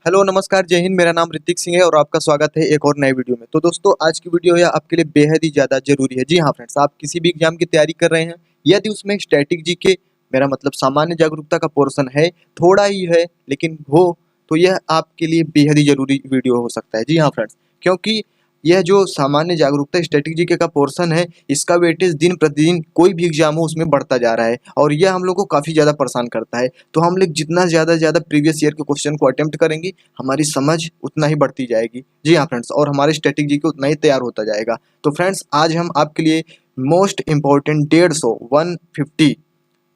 Hello नमस्कार जय हिंद। मेरा नाम ऋतिक सिंह है और आपका स्वागत है एक और नए वीडियो में। तो दोस्तों आज की वीडियो है आपके लिए बेहद ही ज़्यादा जरूरी है। जी हाँ फ्रेंड्स, आप किसी भी एग्जाम की तैयारी कर रहे हैं, यदि उसमें स्टैटिक जीके मेरा मतलब सामान्य जागरूकता का पोर्शन है, थोड़ा ही है लेकिन हो, तो यह आपके लिए बेहद ही जरूरी वीडियो हो सकता है। जी हाँ फ्रेंड्स, क्योंकि यह जो सामान्य जागरूकता स्टैटिक जीके का पोर्शन है, इसका वेटेज दिन प्रतिदिन कोई भी एग्जाम हो उसमें बढ़ता जा रहा है और यह हम लोग को काफ़ी ज़्यादा परेशान करता है। तो हम लोग जितना ज़्यादा से ज़्यादा प्रीवियस ईयर के क्वेश्चन को अटेम्प्ट करेंगे, हमारी समझ उतना ही बढ़ती जाएगी। जी हाँ फ्रेंड्स, और हमारी स्टैटिक जीके उतना ही तैयार होता जाएगा। तो फ्रेंड्स आज हम आपके लिए मोस्ट इंपॉर्टेंट 150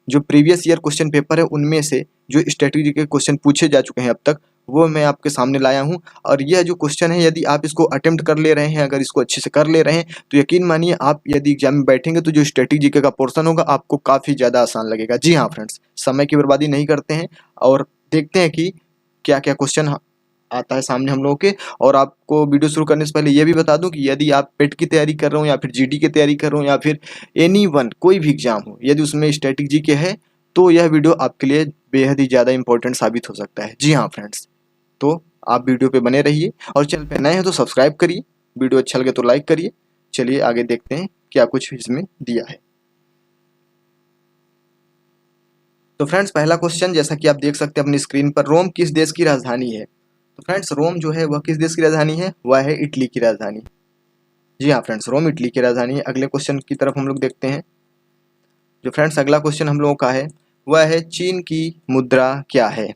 जो प्रीवियस ईयर क्वेश्चन पेपर है उनमें से जो स्ट्रेटेजी के क्वेश्चन पूछे जा चुके हैं अब तक, वो मैं आपके सामने लाया हूं। और यह जो क्वेश्चन है, यदि आप इसको अटेम्प्ट कर ले रहे हैं, अगर इसको अच्छे से कर ले रहे हैं, तो यकीन मानिए आप यदि एग्जाम में बैठेंगे तो जो स्ट्रेटेजी का पोर्शन होगा आपको काफ़ी ज़्यादा आसान लगेगा। जी हाँ फ्रेंड्स, समय की बर्बादी नहीं करते हैं और देखते हैं कि क्या क्या क्वेश्चन आता है सामने हम लोगों के। और आपको वीडियो शुरू करने से पहले ये भी बता दूं कि यदि आप पेट की तैयारी कर रहे हो या फिर जीडी की तैयारी कर रहे हो या फिर एनी वन कोई भी एग्जाम हो, यदि उसमें स्टैटिक जीके है तो यह वीडियो आपके लिए बेहद ही ज़्यादा इंपॉर्टेंट साबित हो सकता है। जी हाँ फ्रेंड्स, तो आप वीडियो पे बने रहिए और चैनल पे नए हैं तो सब्सक्राइब करिए, वीडियो अच्छा लगे तो लाइक करिए। चलिए आगे देखते हैं क्या कुछ इसमें दिया है। तो फ्रेंड्स पहला क्वेश्चन जैसा कि आप देख सकते हैं अपनी स्क्रीन पर, रोम किस देश की राजधानी है? तो फ्रेंड्स रोम जो है वह किस देश की राजधानी है? वह है इटली की राजधानी। जी हाँ फ्रेंड्स, रोम इटली की राजधानी है। अगले क्वेश्चन की तरफ हम लोग देखते हैं। जो फ्रेंड्स अगला क्वेश्चन हम लोगों का है वह है चीन की मुद्रा क्या है?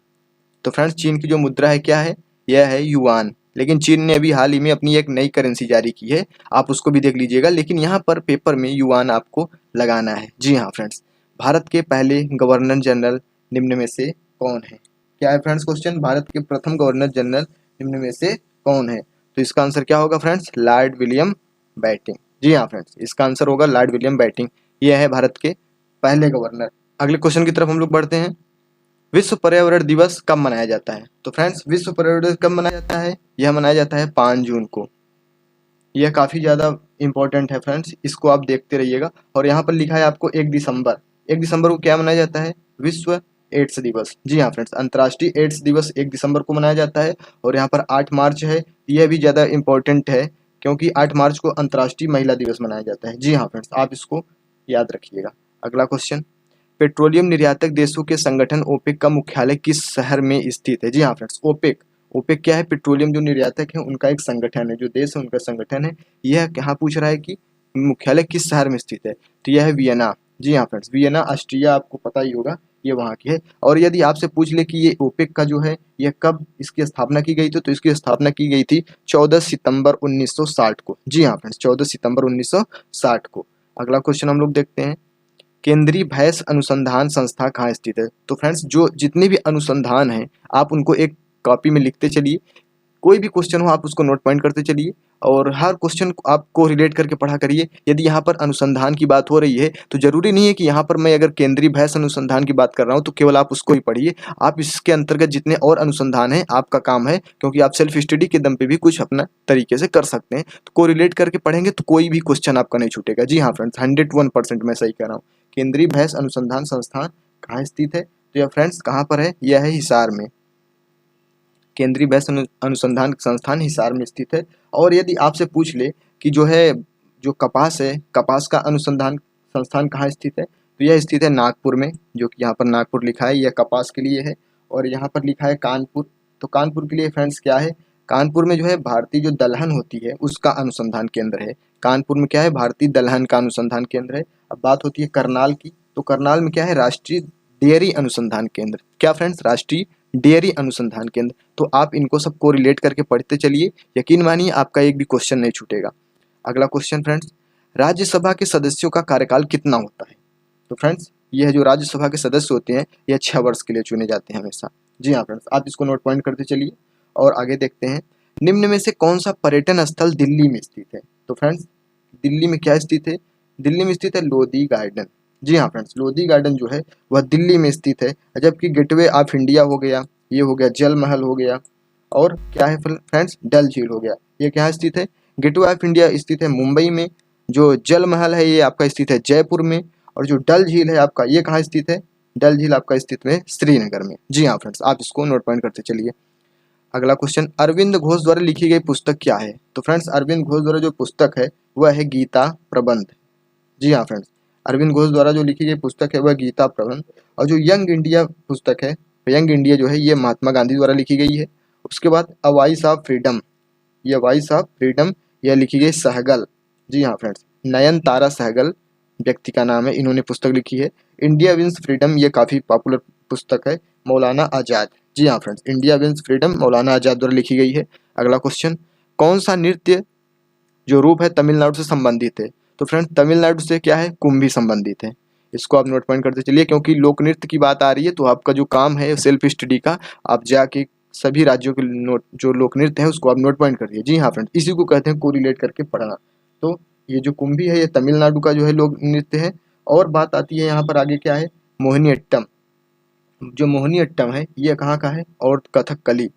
तो फ्रेंड्स चीन की जो मुद्रा है क्या है? यह है युआन। लेकिन चीन ने अभी हाल ही में अपनी एक नई करेंसी जारी की है, आप उसको भी देख लीजिएगा, लेकिन यहाँ पर पेपर में युआन आपको लगाना है। जी हाँ फ्रेंड्स, भारत के पहले गवर्नर जनरल निम्न में से कौन है? क्या है फ्रेंड्स क्वेश्चन? भारत के प्रथम गवर्नर जनरल निम्न में से कौन है? तो इसका आंसर क्या होगा फ्रेंड्स? Lord William Bentinck. जी हाँ फ्रेंड्स, इसका आंसर होगा लॉर्ड विलियम बेंटिंक। यह है भारत के पहले गवर्नर। अगले क्वेश्चन की तरफ हम लोग बढ़ते हैं। विश्व पर्यावरण दिवस कब मनाया जाता है? तो फ्रेंड्स विश्व पर्यावरण दिवस कब मनाया जाता है? यह मनाया जाता है 5 जून को। यह काफ़ी ज़्यादा इंपॉर्टेंट है फ्रेंड्स, इसको आप देखते रहिएगा। और यहाँ पर लिखा है आपको 1 दिसंबर। 1 दिसंबर को क्या मनाया जाता है? विश्व एड्स दिवस। जी हाँ फ्रेंड्स, अंतर्राष्ट्रीय एड्स दिवस 1 दिसंबर को मनाया जाता है। और यहाँ पर 8 मार्च है, यह भी ज़्यादा इंपॉर्टेंट है क्योंकि 8 मार्च को अंतर्राष्ट्रीय महिला दिवस मनाया जाता है। जी हाँ फ्रेंड्स, आप इसको याद रखिएगा। अगला क्वेश्चन, पेट्रोलियम निर्यातक देशों के संगठन ओपेक का मुख्यालय किस शहर में स्थित है? जी हाँ फ्रेंड्स, ओपेक। ओपेक क्या है? पेट्रोलियम जो निर्यातक है उनका एक संगठन है, जो देश है उनका संगठन है। यह कहाँ पूछ रहा है कि मुख्यालय किस शहर में स्थित है? तो यह है वियना। जी हाँ फ्रेंड्स, वियना ऑस्ट्रिया, आपको पता ही होगा, ये वहाँ की है। और यदि आपसे पूछ ले कि ये ओपेक का जो है यह कब इसकी स्थापना की गई थी, तो इसकी स्थापना की गई थी 14 सितंबर 1960 को। जी हाँ फ्रेंड्स, 14 सितंबर 1960 को। अगला क्वेश्चन हम लोग देखते हैं। केंद्रीय भैंस अनुसंधान संस्था कहाँ स्थित है? तो फ्रेंड्स जो जितने भी अनुसंधान हैं आप उनको एक कॉपी में लिखते चलिए। कोई भी क्वेश्चन हो आप उसको नोट पॉइंट करते चलिए और हर क्वेश्चन को आपको रिलेट करके पढ़ा करिए। यदि यहाँ पर अनुसंधान की बात हो रही है तो जरूरी नहीं है कि यहाँ पर मैं अगर केंद्रीय भैंस अनुसंधान की बात कर रहा हूँ तो केवल आप उसको ही पढ़िए। आप इसके अंतर्गत जितने और अनुसंधान हैं आपका काम है, क्योंकि आप सेल्फ स्टडी के दम पे भी कुछ अपना तरीके से कर सकते हैं। तो को रिलेट करके पढ़ेंगे तो कोई भी क्वेश्चन आपका नहीं छूटेगा। जी हाँ फ्रेंड्स, 101% मैं सही कह रहा हूँ। केंद्रीय भैंस अनुसंधान संस्थान कहाँ स्थित है? तो यह फ्रेंड्स कहाँ पर है? यह है हिसार में। केंद्रीय भैंस अनुसंधान संस्थान हिसार में स्थित है। और यदि आपसे पूछ ले कि जो है जो कपास है, कपास का अनुसंधान संस्थान कहाँ स्थित है, तो यह स्थित है नागपुर में, जो कि यहाँ पर नागपुर लिखा है, यह कपास के लिए है। और यहाँ पर लिखा है कानपुर, तो कानपुर के लिए फ्रेंड्स क्या है? कानपुर में जो है भारतीय जो दलहन होती है उसका अनुसंधान केंद्र है। कानपुर में क्या है? भारतीय दलहन का अनुसंधान केंद्र है। अब बात होती है करनाल की, तो करनाल में क्या है? राष्ट्रीय डेयरी अनुसंधान केंद्र। क्या फ्रेंड्स? राष्ट्रीय डेयरी अनुसंधान केंद्र। तो आप इनको सबको रिलेट करके पढ़ते चलिए, यकीन मानिए आपका एक भी क्वेश्चन नहीं छूटेगा। अगला क्वेश्चन फ्रेंड्स, राज्यसभा के सदस्यों का कार्यकाल कितना होता है? तो फ्रेंड्स यह जो राज्यसभा के सदस्य होते हैं यह 6 वर्ष के लिए चुने जाते हैं हमेशा। जी हाँ फ्रेंड्स, आप इसको नोट पॉइंट करते चलिए और आगे देखते हैं। निम्न में से कौन सा पर्यटन स्थल दिल्ली में स्थित है? तो फ्रेंड्स दिल्ली में क्या स्थित है? दिल्ली में स्थित है लोधी गार्डन। जी हाँ फ्रेंड्स, लोधी गार्डन जो है वह दिल्ली में स्थित है। जबकि गेटवे ऑफ इंडिया हो गया, ये हो गया जल महल हो गया, और क्या है फ्रेंड्स? डल झील हो गया। ये क्या स्थित है? गेटवे ऑफ इंडिया स्थित है मुंबई में, जो जल महल है ये आपका स्थित है जयपुर में, और जो डल झील है आपका ये कहाँ स्थित है? डल झील आपका स्थित है श्रीनगर में। जी हाँ फ्रेंड्स, आप इसको नोट पॉइंट करते चलिए। अगला क्वेश्चन, अरविंद घोष द्वारा लिखी गई पुस्तक क्या है? तो फ्रेंड्स अरविंद घोष द्वारा जो पुस्तक है वह है गीता प्रबंध। जी हाँ फ्रेंड्स, अरविंद घोष द्वारा जो लिखी गई पुस्तक है वह गीता प्रबंध। और जो यंग इंडिया पुस्तक है, यंग इंडिया जो है ये महात्मा गांधी द्वारा लिखी गई है। उसके बाद अ वॉइस ऑफ फ्रीडम, यह वॉइस ऑफ फ्रीडम यह लिखी गई सहगल। जी हाँ फ्रेंड्स, नयनतारा सहगल व्यक्ति का नाम है, इन्होंने पुस्तक लिखी है। इंडिया विंस फ्रीडम ये काफ़ी पॉपुलर पुस्तक है, मौलाना आज़ाद। जी हाँ फ्रेंड्स, इंडिया विंस फ्रीडम मौलाना आज़ाद द्वारा लिखी गई है। अगला क्वेश्चन, कौन सा नृत्य जो रूप है तमिलनाडु से संबंधित है? तो फ्रेंड्स तमिलनाडु से क्या है, कुंभी संबंधित है। इसको आप नोट पॉइंट करते चलिए, क्योंकि लोक नृत्य की बात आ रही है तो आपका जो काम है सेल्फ स्टडी का, आप जाके सभी राज्यों के नोट जो लोक नृत्य है उसको आप नोट पॉइंट करिए। जी हाँ फ्रेंड्स, इसी को कहते हैं कोरिलेट करके पढ़ना। तो ये जो कुंभी है ये तमिलनाडु का जो है लोक नृत्य है। और बात आती है यहाँ पर आगे क्या है, मोहिनी अट्टम। जो मोहिनी अट्टम है ये कहाँ का है, और कथकली।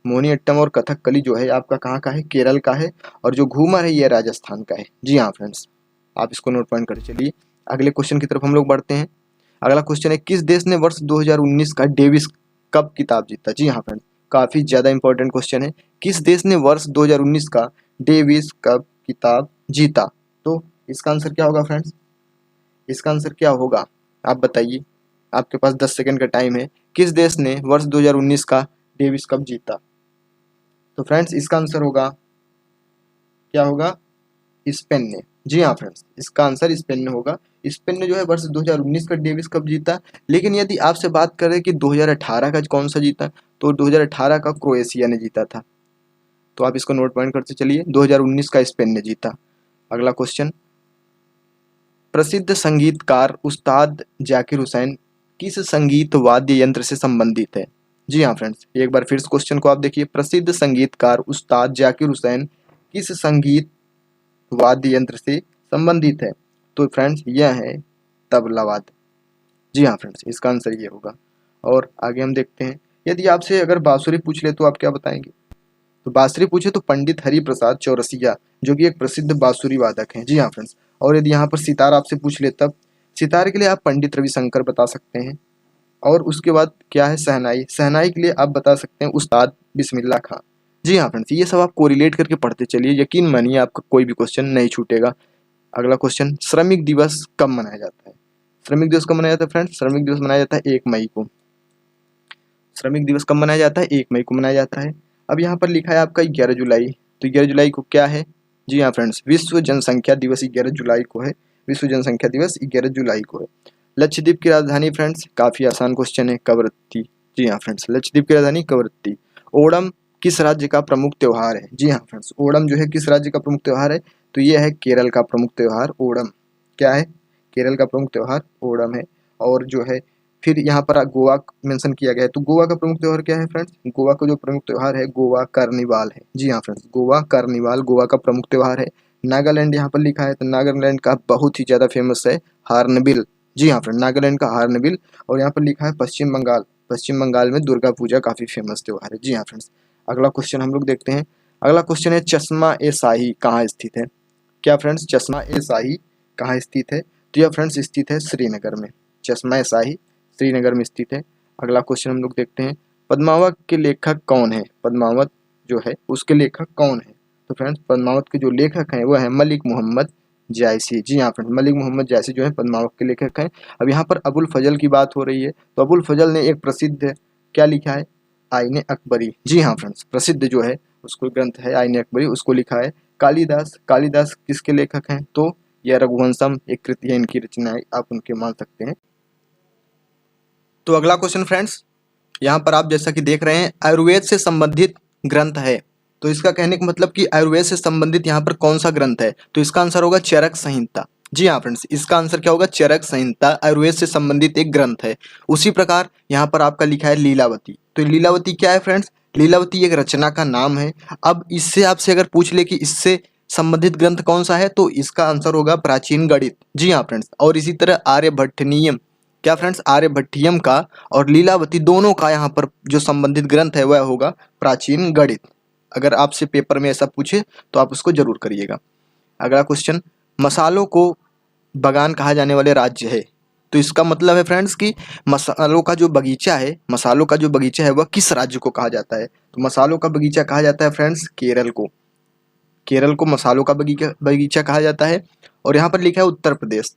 मोहिनी अट्टम और कथकली जो है आपका कहाँ का है, केरल का है। और जो घूमर है ये राजस्थान का है। जी हाँ फ्रेंड्स, आप इसको नोट पॉइंट कर चलिए। अगले क्वेश्चन की तरफ हम लोग बढ़ते हैं। अगला क्वेश्चन है, किस देश ने वर्ष 2019 का डेविस कप किताब जीता? जी हाँ फ्रेंड्स, काफ़ी ज़्यादा इंपॉर्टेंट क्वेश्चन है। किस देश ने वर्ष 2019 का डेविस कप किताब जीता? तो इसका आंसर क्या होगा फ्रेंड्स, इसका आंसर क्या होगा आप बताइए, आपके पास 10 सेकंड का टाइम है। किस देश ने वर्ष 2019 का डेविस कप जीता? तो फ्रेंड्स इसका आंसर होगा, क्या होगा, स्पेन ने। जी हाँ फ्रेंड्स, इसका आंसर स्पेन ने होगा। स्पेन ने जो है वर्ष 2019 का डेविस कप जीता। लेकिन यदि आपसे बात करें कि 2018 का कौन सा जीता, तो 2018 का क्रोएशिया ने जीता था। तो आप इसको नोट पॉइंट करते चलिए, 2019 का स्पेन ने जीता। अगला क्वेश्चन, प्रसिद्ध संगीतकार उस्ताद जाकिर हुसैन किस संगीत वाद्य यंत्र से संबंधित है? जी हाँ फ्रेंड्स, एक बार फिर इस क्वेश्चन को आप देखिए, प्रसिद्ध संगीतकार उस्ताद जाकिर हुसैन किस संगीत वाद्य यंत्र से संबंधित है? तो फ्रेंड्स यह है तबला वाद्य। जी हाँ फ्रेंड्स, इसका आंसर ये होगा। और आगे हम देखते हैं, यदि आपसे अगर बांसुरी पूछ ले तो आप क्या बताएंगे? तो बांसुरी पूछे तो पंडित हरि प्रसाद चौरसिया जो कि एक प्रसिद्ध बांसुरी वादक हैं। जी हाँ फ्रेंड्स, और यदि यहाँ पर सितार आपसे पूछ ले तब सितार के लिए आप पंडित रविशंकर बता सकते हैं। और उसके बाद क्या है, शहनाई, शहनाई के लिए आप बता सकते हैं उस्ताद बिस्मिल्लाह खां। जी हाँ फ्रेंड्स, ये सब आप कोरिलेट करके पढ़ते चलिए, यकीन मानिए आपका कोई भी क्वेश्चन नहीं छूटेगा। अगला क्वेश्चन, श्रमिक दिवस कब मनाया जाता है? श्रमिक दिवस कब मनाया जाता है फ्रेंड्स? श्रमिक दिवस मनाया जाता है 1 मई को। श्रमिक दिवस कब मनाया जाता है? 1 मई को मनाया जाता है। अब यहाँ पर लिखा है आपका 11 जुलाई, तो 11 जुलाई को क्या है? जी हाँ फ्रेंड्स, विश्व जनसंख्या दिवस 11 जुलाई को है। विश्व जनसंख्या दिवस 11 जुलाई को है। लक्षद्वीप की राजधानी फ्रेंड्स, काफ़ी आसान क्वेश्चन है, कवरत्ती। जी हाँ फ्रेंड्स, लक्षद्वीप की राजधानी कवरत्ती। ओणम किस राज्य का प्रमुख त्यौहार है? जी हाँ फ्रेंड्स, ओणम जो है किस राज्य का प्रमुख त्यौहार है? तो ये है केरल का प्रमुख त्यौहार ओणम। क्या है? केरल का प्रमुख त्यौहार ओणम है। और जो है फिर यहाँ पर गोवा मेंशन किया गया है, तो गोवा का प्रमुख त्यौहार क्या है फ्रेंड्स? गोवा का जो प्रमुख त्यौहार है गोवा कार्निवाल है। जी हाँ फ्रेंड्स, गोवा कार्निवाल गोवा का प्रमुख त्यौहार है। नागालैंड यहाँ पर लिखा है, तो नागालैंड का बहुत ही ज़्यादा फेमस है हार्नबिल। जी हाँ फ्रेंड, नागालैंड का हार्नबिल। और यहाँ पर लिखा है पश्चिम बंगाल, पश्चिम बंगाल में दुर्गा पूजा काफ़ी फेमस त्यौहार है। जी हाँ फ्रेंड्स, अगला क्वेश्चन हम लोग देखते हैं। अगला क्वेश्चन है, चश्मा ए शाही कहाँ स्थित है? क्या फ्रेंड्स, चश्मा ए शाही कहाँ स्थित है? तो यह फ्रेंड्स स्थित है श्रीनगर में। चश्मा ए शाही श्रीनगर में स्थित है। अगला क्वेश्चन हम लोग देखते हैं, पद्मावत के लेखक कौन है? पद्मावत जो है उसके लेखक कौन है? तो फ्रेंड्स पद्मावत के जो लेखक हैं वो है मलिक मोहम्मद जायसी। जी हाँ फ्रेंड, मलिक मोहम्मद जायसी जो है पद्मावत के लेखक हैं। अब यहाँ पर अबुल फजल की बात हो रही है, तो अबुल फजल ने एक प्रसिद्ध क्या लिखा है? आईने अकबरी। जी हाँ फ्रेंड्स, प्रसिद्ध जो है उसको ग्रंथ है आईने अकबरी, उसको लिखा है। कालिदास, कालिदास किसके लेखक हैं? तो यह रघुवंशम एक कृति है, इनकी रचनाएं आप उनके मान सकते हैं। तो अगला क्वेश्चन फ्रेंड्स, यहाँ पर आप जैसा कि देख रहे हैं आयुर्वेद से संबंधित ग्रंथ है, तो इसका कहने का मतलब कि आयुर्वेद से संबंधित यहाँ पर कौन सा ग्रंथ है? तो इसका आंसर होगा चरक संहिता। जी हाँ फ्रेंड्स, इसका आंसर क्या होगा? चरक संहिता आयुर्वेद से संबंधित एक ग्रंथ है। उसी प्रकार यहाँ पर आपका लिखा है लीलावती। तो लीलावती क्या है फ्रेंड्स? लीलावती एक रचना का नाम है। अब इससे आपसे अगर पूछ ले कि इससे संबंधित ग्रंथ कौन सा है, तो इसका आंसर होगा प्राचीन गणित। जी हाँ फ्रेंड्स, और इसी तरह आर्यभट्टनियम, क्या फ्रेंड्स, आर्यभट्टियम का और लीलावती दोनों का यहाँ पर जो संबंधित ग्रंथ है वह होगा प्राचीन गणित। अगर आपसे पेपर में ऐसा पूछे तो आप उसको जरूर करिएगा। अगला क्वेश्चन, मसालों को बागान कहा जाने वाले राज्य है, तो इसका मतलब है फ्रेंड्स कि मसालों का जो बगीचा है, मसालों का जो बगीचा है वह किस राज्य को कहा जाता है? तो मसालों का बगीचा कहा जाता है फ्रेंड्स केरल को। केरल को मसालों का बगीचा कहा जाता है। और यहाँ पर लिखा है उत्तर प्रदेश।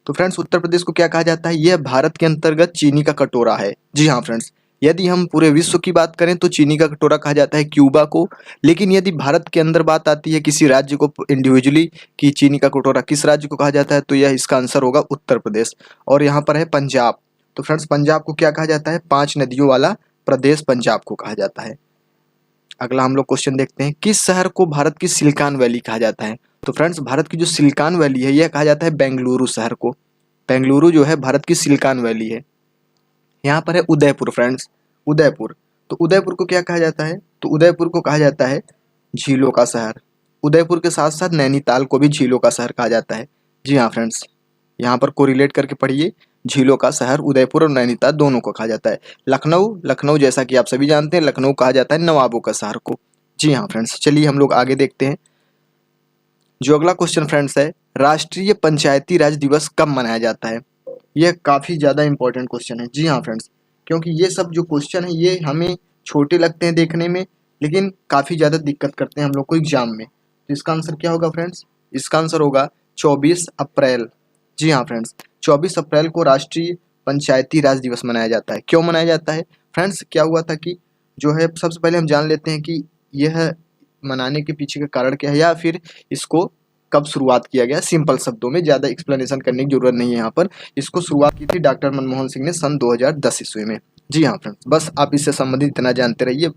तो फ्रेंड्स उत्तर प्रदेश को क्या कहा जाता है? यह भारत के अंतर्गत चीनी का कटोरा है। जी हाँ फ्रेंड्स, यदि हम पूरे विश्व की बात करें तो चीनी का कटोरा कहा जाता है क्यूबा को, लेकिन यदि भारत के अंदर बात आती है किसी राज्य को इंडिविजुअली कि चीनी का कटोरा किस राज्य को कहा जाता है, तो यह इसका आंसर होगा उत्तर प्रदेश। और यहाँ पर है पंजाब। तो फ्रेंड्स पंजाब को क्या कहा जाता है? 5 नदियों वाला प्रदेश पंजाब को कहा जाता है। अगला हम लोग क्वेश्चन देखते हैं, किस शहर को भारत की सिलिकॉन वैली कहा जाता है? तो फ्रेंड्स भारत की जो सिलिकॉन वैली है यह कहा जाता है बेंगलुरु शहर को। बेंगलुरु जो है भारत की सिलिकॉन वैली है। यहाँ पर है उदयपुर फ्रेंड्स, उदयपुर। तो उदयपुर को क्या कहा जाता है? तो उदयपुर को कहा जाता है झीलों का शहर। उदयपुर के साथ साथ नैनीताल को भी झीलों का शहर कहा जाता है। जी हाँ फ्रेंड्स, यहाँ पर कोरिलेट करके पढ़िए, झीलों का शहर उदयपुर और नैनीताल दोनों को कहा जाता है। लखनऊ जैसा कि आप सभी जानते हैं, लखनऊ कहा जाता है नवाबों का शहर को। जी हाँ फ्रेंड्स, चलिए हम लोग आगे देखते हैं। जो अगला क्वेश्चन फ्रेंड्स है, राष्ट्रीय पंचायती राज दिवस कब मनाया जाता है? यह काफ़ी ज़्यादा इंपॉर्टेंट क्वेश्चन है। जी हाँ फ्रेंड्स, क्योंकि ये सब जो क्वेश्चन है ये हमें छोटे लगते हैं देखने में, लेकिन काफ़ी ज़्यादा दिक्कत करते हैं हम लोग को एग्जाम में। तो इसका आंसर क्या होगा फ्रेंड्स? इसका आंसर होगा 24 अप्रैल। जी हाँ फ्रेंड्स, 24 अप्रैल को राष्ट्रीय पंचायती राज दिवस मनाया जाता है। क्यों मनाया जाता है फ्रेंड्स? क्या हुआ था कि जो है, सबसे पहले हम जान लेते हैं कि यह मनाने के पीछे का कारण क्या है, या फिर इसको कब शुरुआत किया गया। सिंपल शब्दों में, ज़्यादा एक्सप्लेनेशन करने की जरूरत नहीं है यहाँ पर। इसको शुरुआत की थी डॉक्टर मनमोहन सिंह ने सन 2010 ईस्वी में। जी हाँ फ्रेंड्स, बस आप इससे संबंधित इतना जानते रहिए,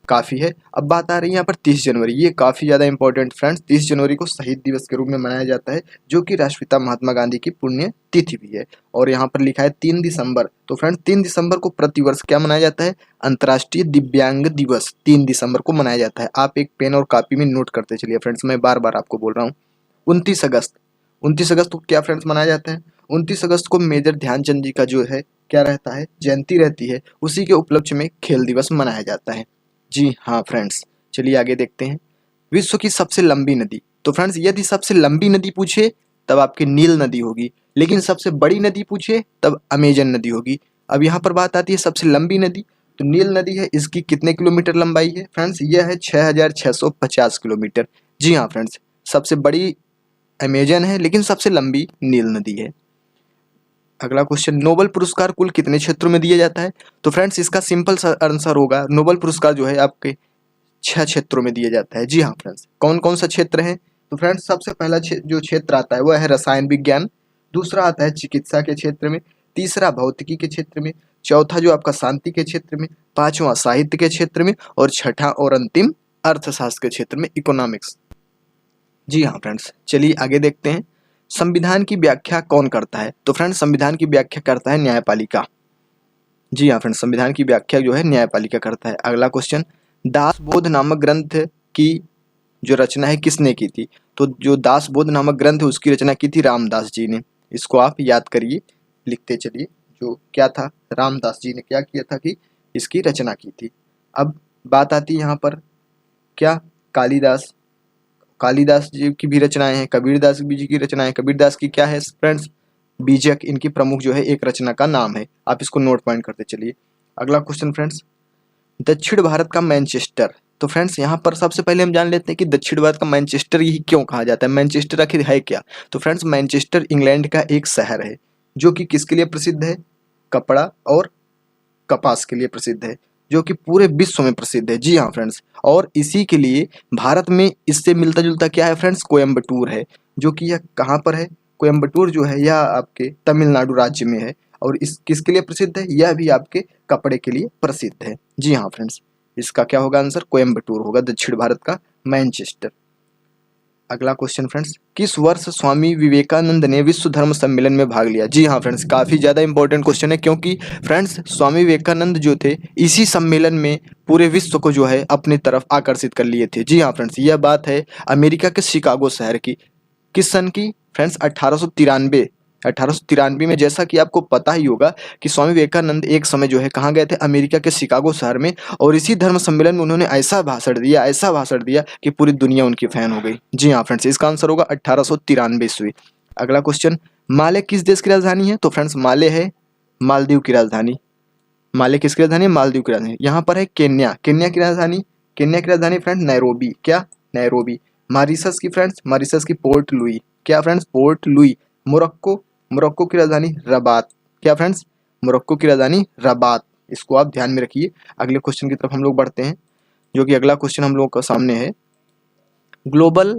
काफ़ी है। अब बात आ रही है यहाँ पर 30 जनवरी। ये काफ़ी ज़्यादा इंपॉर्टेंट फ्रेंड्स, 30 जनवरी को शहीद दिवस के रूप में मनाया जाता है, जो कि राष्ट्रपिता महात्मा गांधी की पुण्य तिथि भी है। और यहाँ पर लिखा है 3 दिसंबर। तो फ्रेंड्स 3 दिसंबर को प्रतिवर्ष क्या मनाया जाता है? अंतर्राष्ट्रीय दिव्यांग दिवस 3 दिसंबर को मनाया जाता है। आप एक पेन और कॉपी में नोट करते चलिए फ्रेंड्स, मैं बार बार आपको बोल रहा हूँ। 29 अगस्त, 29 अगस्त को क्या फ्रेंड्स मनाया जाता है? 29 अगस्त को मेजर ध्यानचंद जी का जो है क्या रहता है? जयंती रहती है। उसी के उपलक्ष्य में खेल दिवस मनाया जाता है। जी हाँ फ्रेंड्स, चलिए आगे देखते हैं। विश्व की सबसे लंबी नदी। तो फ्रेंड्स यदि सबसे लंबी नदी पूछे तब आपकी नील नदी होगी, लेकिन सबसे बड़ी नदी पूछे तब अमेजन नदी होगी। अब यहाँ पर बात आती है सबसे लंबी नदी, तो नील नदी है, इसकी कितने किलोमीटर लंबाई है फ्रेंड्स? यह है 6650 किलोमीटर। जी हाँ फ्रेंड्स, सबसे बड़ी अमेजन है, लेकिन सबसे लंबी नील नदी है। अगला क्वेश्चन, नोबेल पुरस्कार कुल कितने क्षेत्रों में दिया जाता है? तो फ्रेंड्स इसका सिंपल सा आंसर होगा, नोबेल पुरस्कार जो है आपके 6 क्षेत्रों में दिया जाता है। जी हाँ फ्रेंड्स, कौन कौन सा क्षेत्र है? तो फ्रेंड्स सबसे पहला जो क्षेत्र आता है वह है रसायन विज्ञान, दूसरा आता है चिकित्सा के क्षेत्र में, तीसरा भौतिकी के क्षेत्र में, चौथा जो आपका शांति के क्षेत्र में, पांचवा साहित्य के क्षेत्र में, और छठा और अंतिम अर्थशास्त्र के क्षेत्र में, इकोनॉमिक्स। जी हाँ फ्रेंड्स, चलिए आगे देखते हैं। संविधान की व्याख्या कौन करता है? तो फ्रेंड्स संविधान की व्याख्या करता है न्यायपालिका। जी हाँ फ्रेंड्स, संविधान की व्याख्या जो है न्यायपालिका करता है। अगला क्वेश्चन, दासबोध नामक ग्रंथ की जो रचना है किसने की थी? तो जो दासबोध नामक ग्रंथ है उसकी रचना की थी रामदास जी ने। इसको आप याद करिए, लिखते चलिए। जो क्या था, रामदास जी ने क्या किया था कि इसकी रचना की थी। अब बात आती है यहाँ पर क्या, कालिदास जी की भी रचनाएं हैं, कबीरदास जी की रचनाएं। कबीरदास की क्या है फ्रेंड्स? बीजक, इनकी प्रमुख जो है एक रचना का नाम है। आप इसको नोट पॉइंट करते चलिए। अगला क्वेश्चन फ्रेंड्स, दक्षिण भारत का मैनचेस्टर। तो फ्रेंड्स यहाँ पर सबसे पहले हम जान लेते हैं कि दक्षिण भारत का मैनचेस्टर ही क्यों कहा जाता है। मैनचेस्टर आखिर है क्या? तो फ्रेंड्स मैनचेस्टर इंग्लैंड का एक शहर है, जो कि किसके लिए प्रसिद्ध है? कपड़ा और कपास के लिए प्रसिद्ध है, जो कि पूरे विश्व में प्रसिद्ध है। जी हाँ फ्रेंड्स, और इसी के लिए भारत में इससे मिलता जुलता क्या है फ्रेंड्स? कोयम्बटूर है, जो कि यह कहाँ पर है? कोयम्बटूर जो है यह आपके तमिलनाडु राज्य में है। और इस किसके लिए प्रसिद्ध है? यह भी आपके कपड़े के लिए प्रसिद्ध है। जी हाँ फ्रेंड्स, इसका क्या होगा आंसर? कोयम्बटूर होगा, दक्षिण भारत का मैनचेस्टर। अगला क्वेश्चन फ्रेंड्स, किस वर्ष स्वामी विवेकानंद ने विश्व धर्म सम्मेलन में भाग लिया? जी हाँ फ्रेंड्स, काफ़ी ज़्यादा इंपॉर्टेंट क्वेश्चन है, क्योंकि फ्रेंड्स स्वामी विवेकानंद जो थे इसी सम्मेलन में पूरे विश्व को जो है अपनी तरफ आकर्षित कर लिए थे। जी हाँ फ्रेंड्स, यह बात है अमेरिका के शिकागो शहर की। किस सन की फ्रेंड्स? 1893 में। जैसा कि आपको पता ही होगा कि स्वामी विवेकानंद एक समय जो है कहाँ गए थे? अमेरिका के शिकागो शहर में। और इसी धर्म सम्मेलन में उन्होंने ऐसा भाषण दिया कि पूरी दुनिया उनकी फैन हो गई। जी हाँ फ्रेंड्स, इसका आंसर होगा 1893 ईस्वी। अगला क्वेश्चन, माले किस देश की राजधानी है? तो फ्रेंड्स माले है मालदीव की राजधानी। माले किसकी राजधानी है? मालदीव की राजधानी। यहाँ पर है केन्या, केन्या की राजधानी, केन्या की राजधानी फ्रेंड्स नैरोबी, क्या? नैरोबी। मॉरिशस की फ्रेंड्स, मॉरिशस की पोर्ट लुई, क्या friends? Port Louis. Morocco, Morocco की राजधानी रबात, क्या फ्रेंड्स? मोरक्को की राजधानी रबात। इसको आप ध्यान में रखिए। अगले क्वेश्चन की तरफ हम लोग बढ़ते हैं, जो कि अगला क्वेश्चन हम लोग का सामने है। ग्लोबल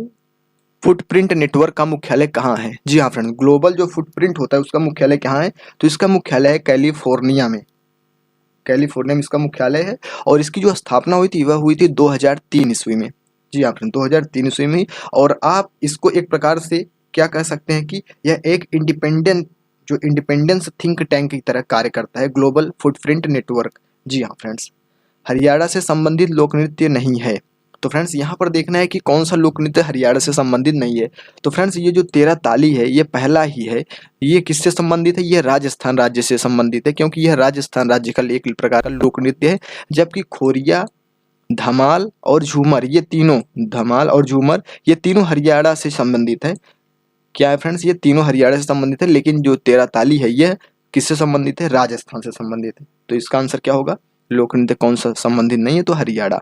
फुटप्रिंट नेटवर्क का मुख्यालय कहाँ है? जी हाँ फ्रेंड्स, ग्लोबल जो फुटप्रिंट होता है उसका मुख्यालय कहाँ है? तो इसका मुख्यालय है कैलिफोर्निया में, कैलिफोर्निया में इसका मुख्यालय है। और इसकी जो स्थापना हुई थी वह हुई थी 2003 ईस्वी में। जी हाँ फ्रेंड, 2003 ईस्वी में ही। और आप इसको एक प्रकार से क्या कह सकते हैं कि यह एक इंडिपेंडेंस थिंक टैंक की तरह कार्य करता है, ग्लोबल फुटप्रिंट नेटवर्क। जी हाँ फ्रेंड्स, हरियाणा से संबंधित लोक नृत्य नहीं है। तो फ्रेंड्स यहाँ पर देखना है कि कौन सा लोक नृत्य हरियाणा से संबंधित नहीं है। तो फ्रेंड्स ये जो 13 ताली है ये पहला ही है। ये किससे संबंधित है? ये राजस्थान राज्य से संबंधित है, क्योंकि यह राजस्थान राज्य का एक प्रकार का लोक नृत्य है। जबकि खोरिया, धमाल और झूमर, ये तीनों, धमाल और झूमर ये तीनों हरियाणा से संबंधित है। क्या है फ्रेंड्स? ये तीनों हरियाणा से संबंधित है, लेकिन जो 13 ताली है यह किससे संबंधित है? राजस्थान से संबंधित है। तो इसका आंसर क्या होगा? लोक नृत्य कौन सा संबंधित नहीं है? तो हरियाणा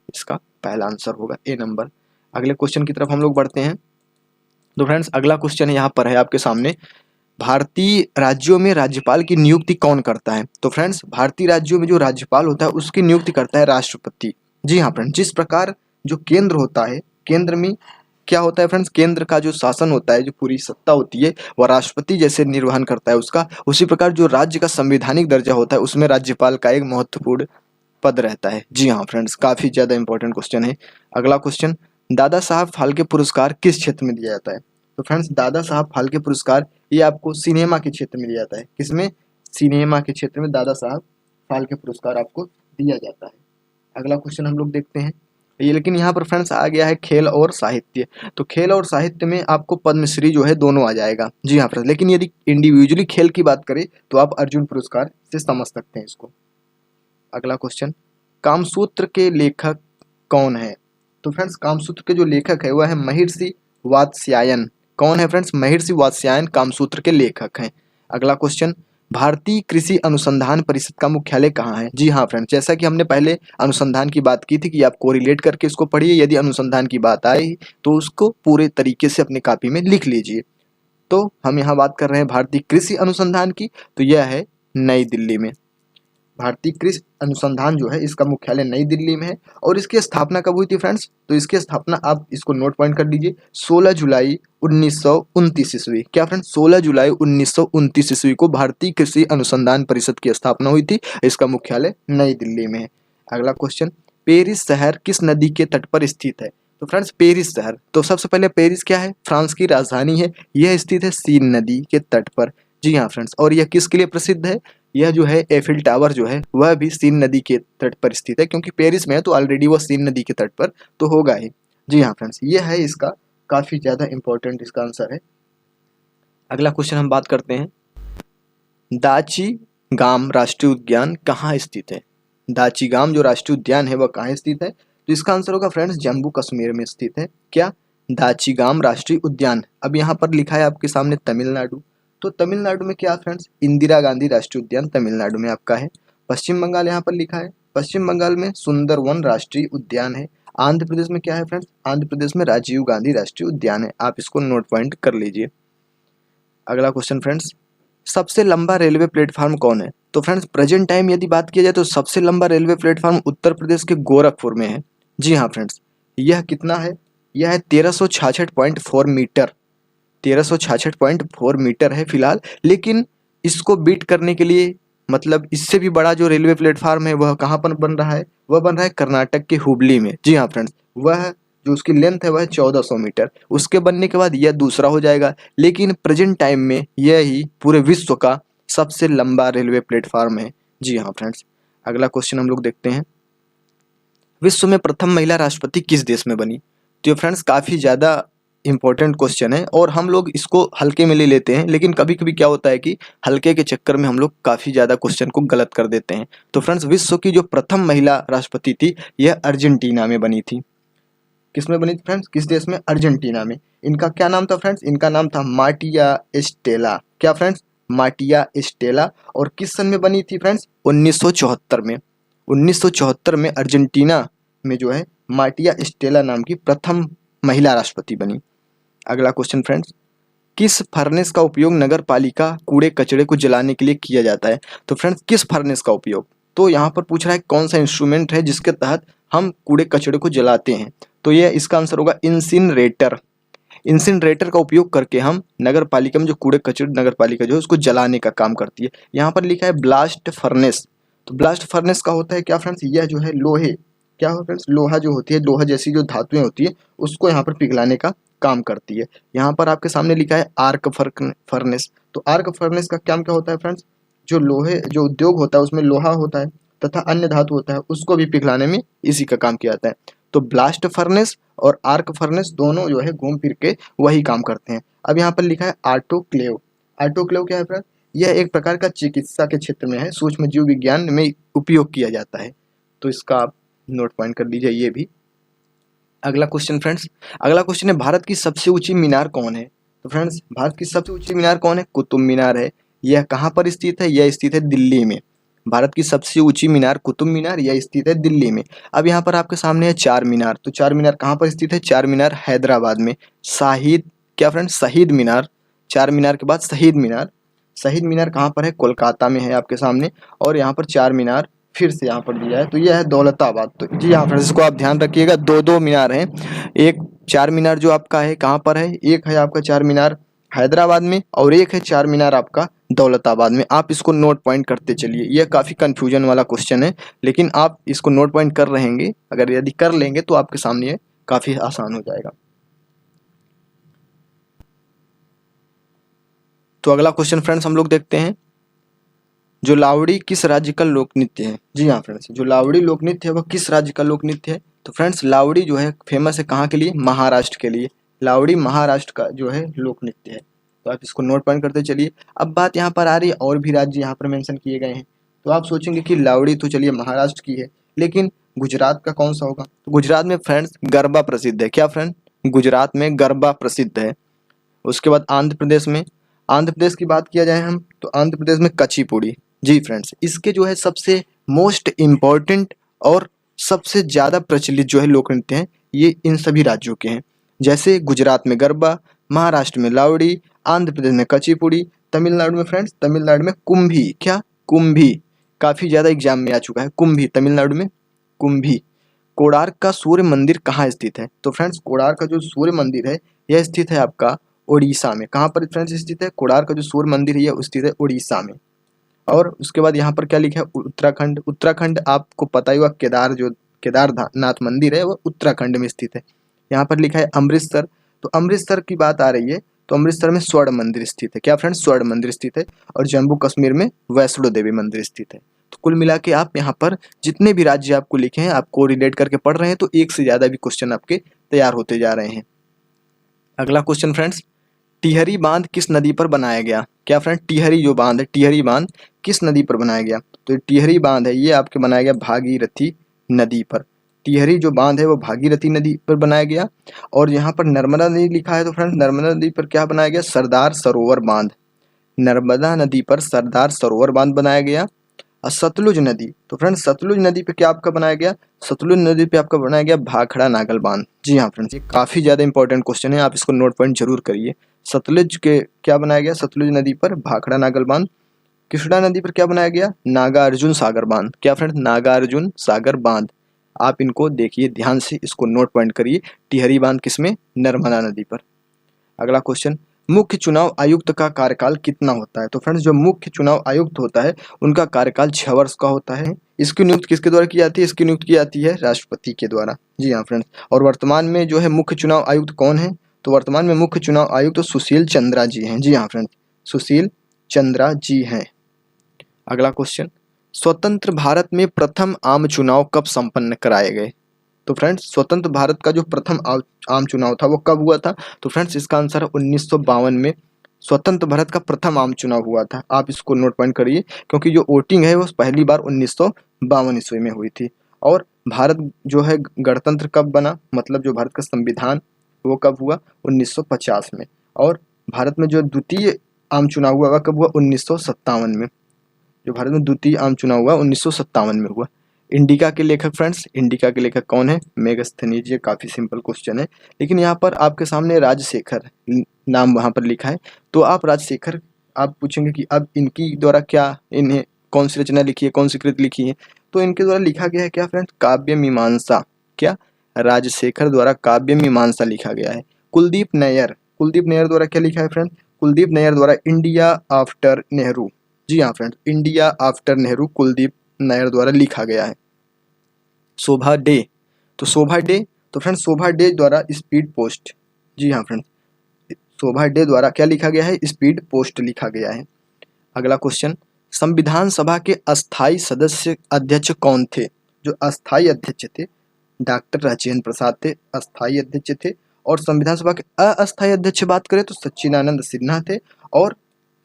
इसका पहला आंसर होगा, ए नंबर। अगले क्वेश्चन की तरफ हम लोग बढ़ते हैं। तो फ्रेंड्स अगला क्वेश्चन यहाँ पर है आपके सामने, भारतीय राज्यों में राज्यपाल की नियुक्ति कौन करता है? तो फ्रेंड्स भारतीय राज्यों में जो राज्यपाल होता है उसकी नियुक्ति करता है राष्ट्रपति। जी हाँ फ्रेंड्स, जिस प्रकार जो केंद्र होता है, केंद्र में क्या होता है फ्रेंड्स? केंद्र का जो शासन होता है, जो पूरी सत्ता होती है वह राष्ट्रपति जैसे निर्वहन करता है उसका, उसी प्रकार जो राज्य का संवैधानिक दर्जा होता है उसमें राज्यपाल का एक महत्वपूर्ण पद रहता है। जी हाँ फ्रेंड्स, काफी ज्यादा इंपॉर्टेंट क्वेश्चन है। अगला क्वेश्चन, दादा साहब फाल्के पुरस्कार किस क्षेत्र में दिया जाता है? तो फ्रेंड्स दादा साहब फाल्के पुरस्कार ये आपको सिनेमा के क्षेत्र में दिया जाता है। किसमें? सिनेमा के क्षेत्र में दादा साहब फाल्के पुरस्कार आपको दिया जाता है। अगला क्वेश्चन हम लोग देखते हैं ये, लेकिन यहाँ पर फ्रेंड्स आ गया है खेल और साहित्य। तो खेल और साहित्य में आपको पद्मश्री जो है दोनों आ जाएगा। जी हाँ फ्रेंड्स, लेकिन यदि इंडिविजुअली खेल की बात करें तो आप अर्जुन पुरस्कार से समझ सकते हैं इसको। अगला क्वेश्चन, कामसूत्र के लेखक कौन है? तो फ्रेंड्स कामसूत्र के जो लेखक है वह है महर्षि वात्स्यायन। कौन है फ्रेंड्स? महर्षि वात्स्यायन कामसूत्र के लेखक हैं। अगला क्वेश्चन, भारतीय कृषि अनुसंधान परिषद का मुख्यालय कहाँ है? जी हाँ फ्रेंड्स, जैसा कि हमने पहले अनुसंधान की बात की थी कि आप कोरिलेट करके इसको पढ़िए, यदि अनुसंधान की बात आए तो उसको पूरे तरीके से अपनी कॉपी में लिख लीजिए। तो हम यहाँ बात कर रहे हैं भारतीय कृषि अनुसंधान की, तो यह है नई दिल्ली में। भारतीय कृषि अनुसंधान जो है इसका मुख्यालय नई दिल्ली में है। और इसकी स्थापना कब हुई थी फ्रेंड्स? तो इसकी स्थापना आप इसको नोट पॉइंट कर लीजिए, 16 जुलाई 1929 ईस्वी। क्या फ्रेंड्स? 16 जुलाई 1929 ईस्वी को भारतीय कृषि अनुसंधान परिषद की स्थापना हुई थी। इसका मुख्यालय नई दिल्ली में है। अगला क्वेश्चन, पेरिस शहर किस नदी के तट पर स्थित है? तो फ्रेंड्स पेरिस शहर, तो सबसे पहले पेरिस क्या है? फ्रांस की राजधानी है। यह स्थित है सीन नदी के तट पर। जी हाँ फ्रेंड्स, और यह किसके लिए प्रसिद्ध है? यह जो है एफिल टावर जो है वह भी सीन नदी के तट पर स्थित है, क्योंकि पेरिस में है तो ऑलरेडी वह सीन नदी के तट पर तो होगा ही। जी हाँ फ्रेंड्स, ये है इसका काफी ज्यादा इंपॉर्टेंट इसका आंसर है। अगला क्वेश्चन हम बात करते हैं, दाची गाम राष्ट्रीय उद्यान कहाँ स्थित है? दाची गाम जो राष्ट्रीय उद्यान है वह कहाँ स्थित है? तो इसका आंसर होगा फ्रेंड्स जम्मू कश्मीर में स्थित है। क्या? दाची गाम राष्ट्रीय उद्यान। अब यहाँ पर लिखा है आपके सामने तमिलनाडु, तो तमिलनाडु में क्या फ्रेंड्स? इंदिरा गांधी राष्ट्रीय उद्यान तमिलनाडु में आपका है। पश्चिम बंगाल यहाँ पर लिखा है, पश्चिम बंगाल में सुंदरवन राष्ट्रीय उद्यान है। आंध्र प्रदेश में क्या है फ्रेंड्स? आंध्र प्रदेश में राजीव गांधी राष्ट्रीय उद्यान है। आप इसको नोट पॉइंट कर लीजिए। अगला क्वेश्चन फ्रेंड्स, सबसे लंबा रेलवे प्लेटफॉर्म कौन है? तो फ्रेंड्स प्रेजेंट टाइम यदि बात किया जाए तो सबसे लंबा रेलवे प्लेटफॉर्म उत्तर प्रदेश के गोरखपुर में है। जी हाँ फ्रेंड्स, यह कितना है? यह है 1366.4 मीटर, 1366.4 मीटर है फिलहाल। लेकिन इसको बीट करने के लिए, मतलब इससे भी बड़ा जो रेलवे प्लेटफॉर्म है वह कहाँ पर बन रहा है? वह बन रहा है कर्नाटक के हुबली में। जी हाँ फ्रेंड्स, वह जो उसकी लेंथ है वह 1400 मीटर। उसके बनने के बाद यह दूसरा हो जाएगा, लेकिन प्रेजेंट टाइम में यह ही पूरे विश्व का सबसे लंबा रेलवे प्लेटफॉर्म है। जी हाँ फ्रेंड्स, अगला क्वेश्चन हम लोग देखते हैं, विश्व में प्रथम महिला राष्ट्रपति किस देश में बनी? तो फ्रेंड्स काफ़ी ज़्यादा इंपॉर्टेंट क्वेश्चन है और हम लोग इसको हल्के में ले लेते हैं, लेकिन कभी कभी क्या होता है कि हल्के के चक्कर में हम लोग काफ़ी ज़्यादा क्वेश्चन को गलत कर देते हैं। तो फ्रेंड्स विश्व की जो प्रथम महिला राष्ट्रपति थी यह अर्जेंटीना में बनी थी। किस में बनी थी फ्रेंड्स? किस देश में? अर्जेंटीना में। इनका क्या नाम था फ्रेंड्स? इनका नाम था मार्टिया एस्टेला। क्या फ्रेंड्स? माटिया स्टेला, और किस सन में बनी थी फ्रेंड्स? 1974 में। 1974 में अर्जेंटीना में जो है माटिया स्टेला नाम की प्रथम महिला राष्ट्रपति बनी। अगला क्वेश्चन फ्रेंड्स, किस फर्नेस का उपयोग नगर पालिका कूड़े कचरे को जलाने के लिए किया जाता है? तो फ्रेंड्स किस फर्नेस का उपयोग, तो यहाँ पर पूछ रहा है कौन सा इंस्ट्रूमेंट है जिसके तहत हम कूड़े कचरे को जलाते हैं, तो यह इसका आंसर होगा इंसिनरेटर। इंसिनरेटर का उपयोग करके हम नगर पालिका में जो कूड़े कचरे नगर पालिका जो है उसको जलाने का काम करती है। यहाँ पर लिखा है ब्लास्ट फर्नेस, तो ब्लास्ट फर्नेस का होता है क्या फ्रेंड्स? यह जो है लोहे, क्या हो फ्रेंड्स? लोहा जो होती है, लोहा जैसी जो धातुएं होती है उसको यहाँ पर पिघलाने का काम करती है। यहाँ पर आपके सामने लिखा है आर्क फर्नेस, तो आर्क फर्नेस का काम क्या होता है फ्रेंड्स? जो लोहे जो उद्योग होता है उसमें लोहा होता है तथा अन्य धातु होता है, उसको भी पिघलाने में इसी का काम किया जाता है। तो ब्लास्ट फर्नेस और आर्क फर्नेस दोनों जो है घूम फिर के वही काम करते हैं। अब यहाँ पर लिखा है ऑटोक्लेव। ऑटोक्लेव क्या है फ्रेंड्स? यह एक प्रकार का चिकित्सा के क्षेत्र में है, सूक्ष्म जीव विज्ञान में उपयोग किया जाता है, तो इसका आप नोट पॉइंट कर लीजिए ये भी। अगला क्वेश्चन फ्रेंड्स, अगला क्वेश्चन है भारत की सबसे ऊंची मीनार कौन है? तो फ्रेंड्स भारत की सबसे ऊंची मीनार कौन है? कुतुब मीनार है। यह कहाँ पर स्थित है? यह स्थित है दिल्ली में। भारत की सबसे ऊंची मीनार कुतुब मीनार, यह स्थित है दिल्ली में। अब यहाँ पर आपके सामने है चार मीनार, तो चार मीनार कहाँ पर स्थित है? चार मीनार हैदराबाद में। शाहिद क्या फ्रेंड्स? शहीद मीनार, चार मीनार के बाद शहीद मीनार। शहीद मीनार कहाँ पर है? कोलकाता में है आपके सामने। और यहाँ पर चार मीनार फिर से यहाँ पर दिया है, तो यह है दौलताबाद। तो जी हाँ फ्रेंड्स, इसको आप ध्यान रखिएगा, दो दो मीनार हैं। एक चार मीनार जो आपका है कहाँ पर है? एक है आपका चार मीनार हैदराबाद में और एक है चार मीनार आपका दौलताबाद में। आप इसको नोट पॉइंट करते चलिए, यह काफ़ी कंफ्यूजन वाला क्वेश्चन है, लेकिन आप इसको नोट पॉइंट कर रहेंगे, अगर यदि कर लेंगे तो आपके सामने ये काफ़ी आसान हो जाएगा। तो अगला क्वेश्चन फ्रेंड्स हम लोग देखते हैं, जो लावड़ी किस राज्य का लोक नृत्य है? जी हाँ फ्रेंड्स, जो लावड़ी लोक नृत्य है वह किस राज्य का लोक नृत्य है? तो फ्रेंड्स लावड़ी जो है फेमस है कहाँ के लिए? महाराष्ट्र के लिए। लावड़ी महाराष्ट्र का जो है लोक नृत्य है, तो आप इसको नोट पॉइंट करते चलिए। अब बात यहाँ पर आ रही है, और भी राज्य यहाँ पर मेंशन किए गए हैं, तो आप सोचेंगे कि लावड़ी तो चलिए महाराष्ट्र की है, लेकिन गुजरात का कौन सा होगा? तो गुजरात में फ्रेंड्स गरबा प्रसिद्ध है। क्या फ्रेंड? गुजरात में गरबा प्रसिद्ध है। उसके बाद आंध्र प्रदेश में, आंध्र प्रदेश की बात किया जाए हम तो आंध्र प्रदेश में कचिपुड़ी। जी फ्रेंड्स, इसके जो है सबसे मोस्ट इम्पॉर्टेंट और सबसे ज़्यादा प्रचलित जो है लोक नृत्य हैं ये इन सभी राज्यों के हैं। जैसे गुजरात में गरबा, महाराष्ट्र में लावड़ी, आंध्र प्रदेश में कचिपुड़ी, तमिलनाडु में फ्रेंड्स, तमिलनाडु में कुंभी। क्या? कुंभी, काफ़ी ज़्यादा एग्जाम में आ चुका है कुंभी, तमिलनाडु में कुंभी। कोणार्क का सूर्य मंदिर कहाँ स्थित है? तो फ्रेंड्स कोणार्क का जो सूर्य मंदिर है यह स्थित है आपका उड़ीसा में। कहाँ पर फ्रेंड्स स्थित है? कोणार्क का जो सूर्य मंदिर है यह स्थित है उड़ीसा में। और उसके बाद यहाँ पर क्या लिखा है? उत्तराखंड। उत्तराखंड आपको पता ही होगा, केदारनाथ मंदिर है वो उत्तराखंड में स्थित है। यहाँ पर लिखा है अमृतसर, तो अमृतसर की बात आ रही है तो अमृतसर में स्वर्ण मंदिर स्थित है। क्या फ्रेंड्स? स्वर्ण मंदिर स्थित है। और जम्मू कश्मीर में वैष्णो देवी मंदिर स्थित है। तो कुल मिला के आप यहाँ पर जितने भी राज्य आपको लिखे हैं आपको रिलेट करके पढ़ रहे हैं, तो एक से ज़्यादा भी क्वेश्चन आपके तैयार होते जा रहे हैं। अगला क्वेश्चन फ्रेंड्स, टिहरी बांध किस नदी पर बनाया गया? क्या फ्रेंड? टिहरी जो बांध है, टिहरी बांध किस नदी पर बनाया गया? तो टिहरी बांध है ये आपके बनाया गया भागीरथी नदी पर। टिहरी जो बांध है वो भागीरथी नदी पर बनाया गया। और यहाँ पर नर्मदा नदी लिखा है, तो फ्रेंड नर्मदा नदी पर क्या बनाया गया? सरदार सरोवर बांध। नर्मदा नदी पर सरदार सरोवर बांध बनाया गया। और सतलुज नदी, तो फ्रेंड्स सतलुज नदी पे क्या आपका बनाया गया? सतलुज नदी पे आपका बनाया गया भाखड़ा नागल बांध। जी हाँ फ्रेंड्स, ये काफ़ी ज़्यादा इंपॉर्टेंट क्वेश्चन है, आप इसको नोट पॉइंट जरूर करिए। सतलुज के क्या बनाया गया? सतलुज नदी पर भाखड़ा नागल बांध। कृष्णा नदी पर क्या बनाया गया? नागार्जुन सागर बांध। क्या फ्रेंड्स? नागार्जुन सागर बांध। आप इनको देखिए ध्यान से, इसको नोट पॉइंट करिए। टिहरी बांध किसमें? नर्मदा नदी पर। अगला क्वेश्चन, मुख्य चुनाव आयुक्त का कार्यकाल कितना होता है? तो फ्रेंड्स जो मुख्य चुनाव आयुक्त होता है उनका कार्यकाल 6 वर्ष का होता है। इसकी नियुक्ति किसके द्वारा की जाती है? इसकी नियुक्ति की जाती है राष्ट्रपति के द्वारा। जी हाँ फ्रेंड्स, और वर्तमान में जो है मुख्य चुनाव आयुक्त कौन है? तो वर्तमान में मुख्य चुनाव आयुक्त तो सुशील चंद्रा जी हैं। जी हाँ फ्रेंड्स, सुशील चंद्रा जी हैं। अगला क्वेश्चन, स्वतंत्र भारत में प्रथम आम चुनाव कब संपन्न कराए गए? तो फ्रेंड्स स्वतंत्र भारत का जो प्रथम आम चुनाव था वो कब हुआ था? तो फ्रेंड्स इसका आंसर है 1952 में स्वतंत्र भारत का प्रथम आम चुनाव हुआ था। आप इसको नोट पॉइंट करिए, क्योंकि जो वोटिंग है वो पहली बार 1952 ईस्वी में हुई थी। और भारत जो है गणतंत्र कब बना, मतलब जो भारत का संविधान वो कब हुआ? 1950 में। और भारत में जो द्वितीय आम चुनाव हुआ कब हुआ? 1957 में। जो भारत में द्वितीय आम चुनाव हुआ 1957 में हुआ। इंडिका के लेखक फ्रेंड्स, इंडिका के लेखक कौन है? मेगास्थनीज। ये काफ़ी सिंपल क्वेश्चन है, लेकिन यहाँ पर आपके सामने राजशेखर नाम वहाँ पर लिखा है, तो आप राजशेखर आप पूछेंगे कि अब इनकी द्वारा क्या, इन्हें कौन सी रचना लिखी है, कौन सी कृति लिखी है? तो इनके द्वारा लिखा गया है क्या फ्रेंड्स? काव्य मीमांसा। क्या? राजशेखर द्वारा काव्य मीमांसा लिखा गया है। कुलदीप नैयर, कुलदीप नैयर द्वारा क्या लिखा है फ्रेंड्स? कुलदीप नैयर द्वारा इंडिया आफ्टर नेहरू। जी हाँ friends, India after Nehru Kuldip Nayar द्वारा लिखा गया है। शोभा डे, तो शोभा डे, तो फ्रेंड्स शोभा डे द्वारा स्पीड पोस्ट। जी हाँ फ्रेंड्स, शोभा डे द्वारा क्या लिखा गया है? स्पीड पोस्ट लिखा गया है। अगला क्वेश्चन, संविधान सभा के अस्थाई सदस्य अध्यक्ष कौन थे? जो अस्थाई अध्यक्ष थे डॉक्टर राजेंद्र प्रसाद थे, अस्थाई अध्यक्ष थे। और संविधान सभा के अस्थाई अध्यक्ष बात करें तो सच्चिदानंद सिन्हा थे। और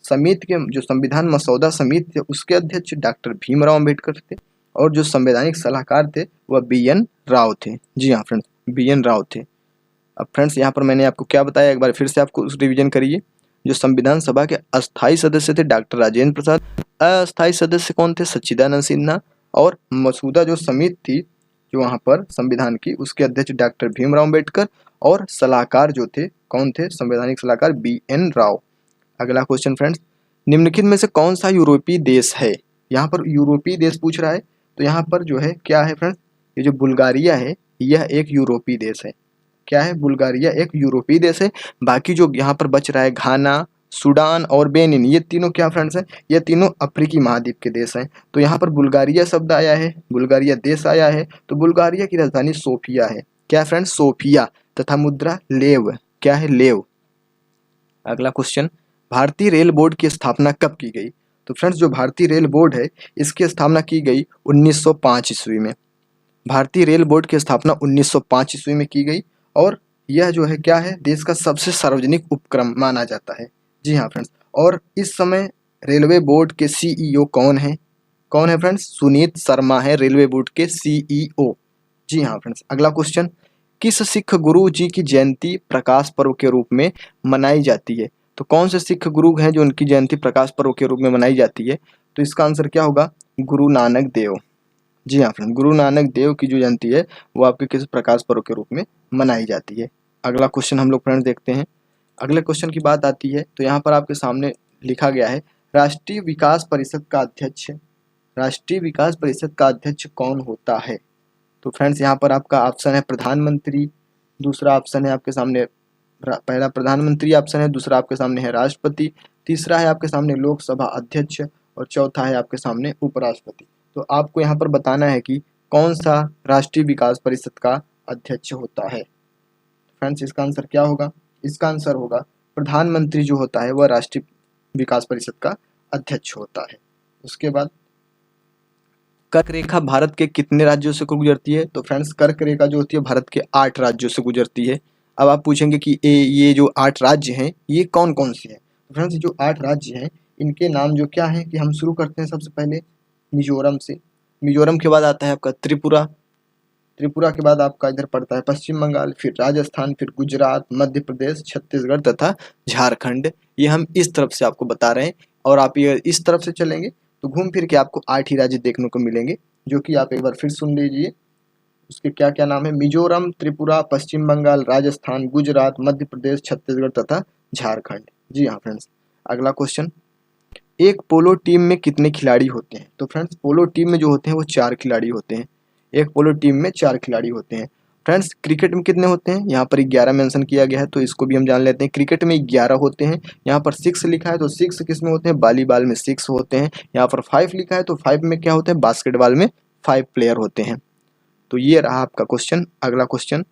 समिति के जो संविधान मसौदा समिति थे उसके अध्यक्ष डॉक्टर भीमराव अम्बेडकर थे। और जो संवैधानिक सलाहकार थे वह BN राव थे। जी हाँ फ्रेंड्स, BN राव थे। अब फ्रेंड्स यहाँ पर मैंने आपको क्या बताया, एक बार फिर से आपको रिवीजन करिए। जो संविधान सभा के अस्थाई सदस्य थे डॉक्टर राजेंद्र प्रसाद, अस्थाई सदस्य कौन थे? सच्चिदानंद सिन्हा। और मसौदा जो समिति थी जो वहाँ पर संविधान की, उसके अध्यक्ष डॉक्टर भीमराव अम्बेडकर। और सलाहकार जो थे कौन थे? संवैधानिक सलाहकार BN राव। अगला क्वेश्चन फ्रेंड्स, निम्नलिखित में से कौन सा यूरोपीय देश है? यहाँ पर यूरोपीय देश पूछ रहा है, तो यहाँ पर जो है क्या है फ्रेंड्स? ये जो बुल्गारिया है यह एक यूरोपीय देश है। क्या है? बुल्गारिया एक यूरोपीय देश है। बाकी जो यहाँ पर बच रहा है घाना, सूडान और बेनिन, ये तीनों क्या फ्रेंड्स हैं? ये तीनों अफ्रीकी महाद्वीप के देश हैं। तो यहाँ पर बुल्गारिया शब्द आया है, बुल्गारिया देश आया है, तो बुल्गारिया की राजधानी सोफिया है। क्या फ्रेंड्स? सोफिया। तथा मुद्रा लेव। क्या है? लेव। अगला क्वेश्चन, भारतीय रेल बोर्ड की स्थापना कब की गई? तो फ्रेंड्स जो भारतीय रेल बोर्ड है इसकी स्थापना की गई 1905 ईस्वी में। भारतीय रेल बोर्ड की स्थापना 1905 ईस्वी में की गई। और यह जो है क्या है? देश का सबसे सार्वजनिक उपक्रम माना जाता है। जी हाँ फ्रेंड्स, और इस समय रेलवे बोर्ड के CEO कौन है? कौन है फ्रेंड्स? सुनीत शर्मा है रेलवे बोर्ड के CEO। जी हाँ फ्रेंड्स। अगला क्वेश्चन, किस सिख गुरु जी की जयंती प्रकाश पर्व के रूप में मनाई जाती है? तो कौन से सिख गुरु हैं जो उनकी जयंती प्रकाश पर्व के रूप में मनाई जाती है? तो इसका आंसर क्या होगा? गुरु नानक देव। जी हाँ फ्रेंड, गुरु नानक देव की जो जयंती है वो आपके किस प्रकाश पर्व के रूप में मनाई जाती है। अगला क्वेश्चन हम लोग फ्रेंड देखते हैं। अगले क्वेश्चन की बात आती है तो यहाँ पर आपके सामने लिखा गया है राष्ट्रीय विकास परिषद का अध्यक्ष। राष्ट्रीय विकास परिषद का अध्यक्ष कौन होता है? तो फ्रेंड्स यहाँ पर आपका ऑप्शन है प्रधानमंत्री, दूसरा ऑप्शन है आपके सामने, पहला प्रधानमंत्री ऑप्शन है, दूसरा आपके सामने है राष्ट्रपति, तीसरा है आपके सामने लोकसभा अध्यक्ष और चौथा है आपके सामने उपराष्ट्रपति। तो आपको यहाँ पर बताना है कि कौन सा राष्ट्रीय विकास परिषद का अध्यक्ष होता है। फ्रेंड्स इसका आंसर क्या होगा? इसका आंसर होगा प्रधानमंत्री जो होता है वह राष्ट्रीय विकास परिषद का अध्यक्ष होता है। उसके बाद कर्क रेखा भारत के कितने राज्यों से गुजरती है? तो फ्रेंड्स कर्क रेखा जो होती है भारत के 8 राज्यों से गुजरती है। अब आप पूछेंगे कि ये जो 8 राज्य हैं ये कौन कौन से हैं? तो फ्रेंड्स जो 8 राज्य हैं इनके नाम जो क्या हैं कि हम शुरू करते हैं सबसे पहले मिजोरम से। मिजोरम के बाद आता है आपका त्रिपुरा, त्रिपुरा के बाद आपका इधर पड़ता है पश्चिम बंगाल, फिर राजस्थान, फिर गुजरात, मध्य प्रदेश, छत्तीसगढ़ तथा झारखंड। ये हम इस तरफ से आपको बता रहे हैं और आप ये इस तरफ से चलेंगे तो घूम फिर के आपको 8 ही राज्य देखने को मिलेंगे, जो कि आप एक बार फिर सुन लीजिए। उसके क्या क्या नाम है? मिजोरम, त्रिपुरा, पश्चिम बंगाल, राजस्थान, गुजरात, मध्य प्रदेश, छत्तीसगढ़ तथा झारखंड। जी हाँ फ्रेंड्स। अगला क्वेश्चन, एक पोलो टीम में कितने खिलाड़ी होते हैं? तो फ्रेंड्स पोलो टीम में जो होते हैं वो 4 खिलाड़ी होते हैं। एक पोलो टीम में 4 खिलाड़ी होते हैं। फ्रेंड्स क्रिकेट में कितने होते हैं? यहाँ पर 11 मेंशन किया गया है तो इसको भी हम जान लेते हैं। क्रिकेट में 11 होते हैं। यहाँ पर 6 लिखा है तो 6 किस में होते हैं? वॉलीबॉल में 6 होते हैं। यहाँ पर 5 लिखा है तो 5 में क्या होते हैं? बास्केटबॉल में 5 प्लेयर होते हैं। तो ये रहा आपका क्वेश्चन। अगला क्वेश्चन,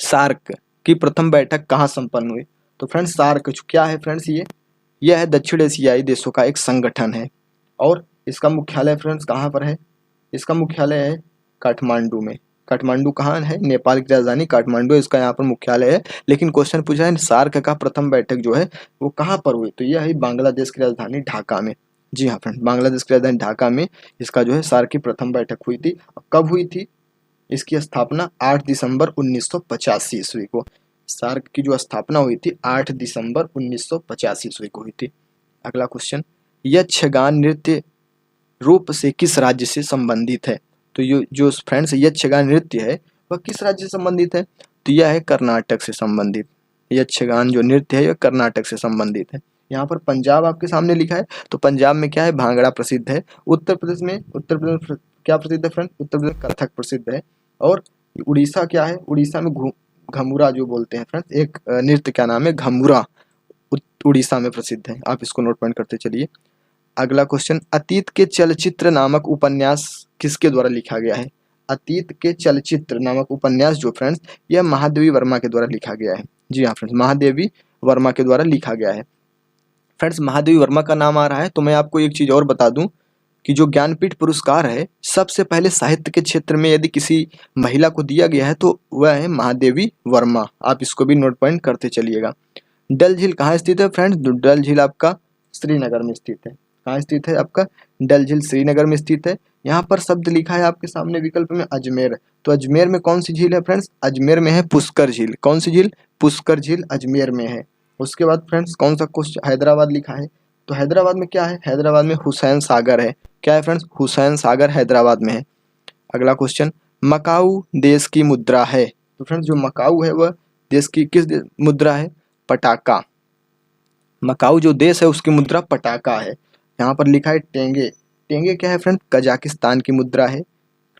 सार्क की प्रथम बैठक कहाँ संपन्न हुई? तो फ्रेंड्स सार्क क्या है फ्रेंड्स? यह है दक्षिण एशियाई देशों का एक संगठन है और इसका मुख्यालय फ्रेंड्स कहाँ पर है? इसका मुख्यालय है काठमांडू में। काठमांडू कहाँ है? नेपाल की राजधानी काठमांडू इसका यहाँ पर मुख्यालय है। लेकिन क्वेश्चन पूछा है सार्क का प्रथम बैठक जो है वो कहाँ पर हुई? तो यह है बांग्लादेश की राजधानी ढाका में। जी हाँ फ्रेंड, बांग्लादेश की राजधानी ढाका में इसका जो है सार्क की प्रथम बैठक हुई थी। कब हुई थी? इसकी स्थापना 8 दिसंबर 1985 ईस्वी को सार्क की जो स्थापना हुई थी 8 दिसंबर 1985 ईस्वी को हुई थी। अगला क्वेश्चन, यक्षगान नृत्य रूप से किस राज्य से संबंधित है? तो ये जो फ्रेंड्स यक्षगान नृत्य है वह किस राज्य से संबंधित है? तो यह है कर्नाटक से संबंधित। यक्षगान जो नृत्य है यह कर्नाटक से संबंधित है। यहाँ पर पंजाब आपके सामने लिखा है, तो पंजाब में क्या है? भांगड़ा प्रसिद्ध है। उत्तर प्रदेश में क्या प्रसिद्ध है फ्रेंड? उत्तर प्रदेश कथक प्रसिद्ध है। और उड़ीसा क्या है? उड़ीसा में घमुरा जो बोलते हैं फ्रेंड्स, एक नृत्य क्या नाम है? घमुरा, उड़ीसा में प्रसिद्ध है। आप इसको नोट पॉइंट करते चलिए। अगला क्वेश्चन, अतीत के चलचित्र नामक उपन्यास किसके द्वारा लिखा गया है? अतीत के चलचित्र नामक उपन्यास जो फ्रेंड्स, यह महादेवी वर्मा के द्वारा लिखा गया है। जी हाँ फ्रेंड्स, महादेवी वर्मा के द्वारा लिखा गया है। फ्रेंड्स, महादेवी वर्मा का नाम आ रहा है तो मैं आपको एक चीज और बता दूं कि जो ज्ञानपीठ पुरस्कार है सबसे पहले साहित्य के क्षेत्र में यदि किसी महिला को दिया गया है तो वह है महादेवी वर्मा। आप इसको भी नोट पॉइंट करते चलिएगा। डल झील कहाँ स्थित है फ्रेंड्स? डल झील आपका श्रीनगर में स्थित है। कहाँ स्थित है? आपका डल झील श्रीनगर में स्थित है। यहाँ पर शब्द लिखा है आपके सामने विकल्प में अजमेर, तो अजमेर में कौन सी झील है फ्रेंड्स? अजमेर में है पुष्कर झील। कौन सी झील? पुष्कर झील अजमेर में है। उसके बाद फ्रेंड्स कौन सा क्वेश्चन? हैदराबाद लिखा है, तो हैदराबाद में क्या है? हैदराबाद में हुसैन सागर है। क्या है फ्रेंड्स? हुसैन सागर हैदराबाद में है। अगला क्वेश्चन, मकाऊ देश की मुद्रा है। तो फ्रेंड्स जो मकाऊ है वह देश की किस मुद्रा है? पटाका। मकाऊ जो देश है उसकी मुद्रा पटाका है। यहाँ पर लिखा है टेंगे। टेंगे क्या है फ्रेंड? कजाकिस्तान की मुद्रा है।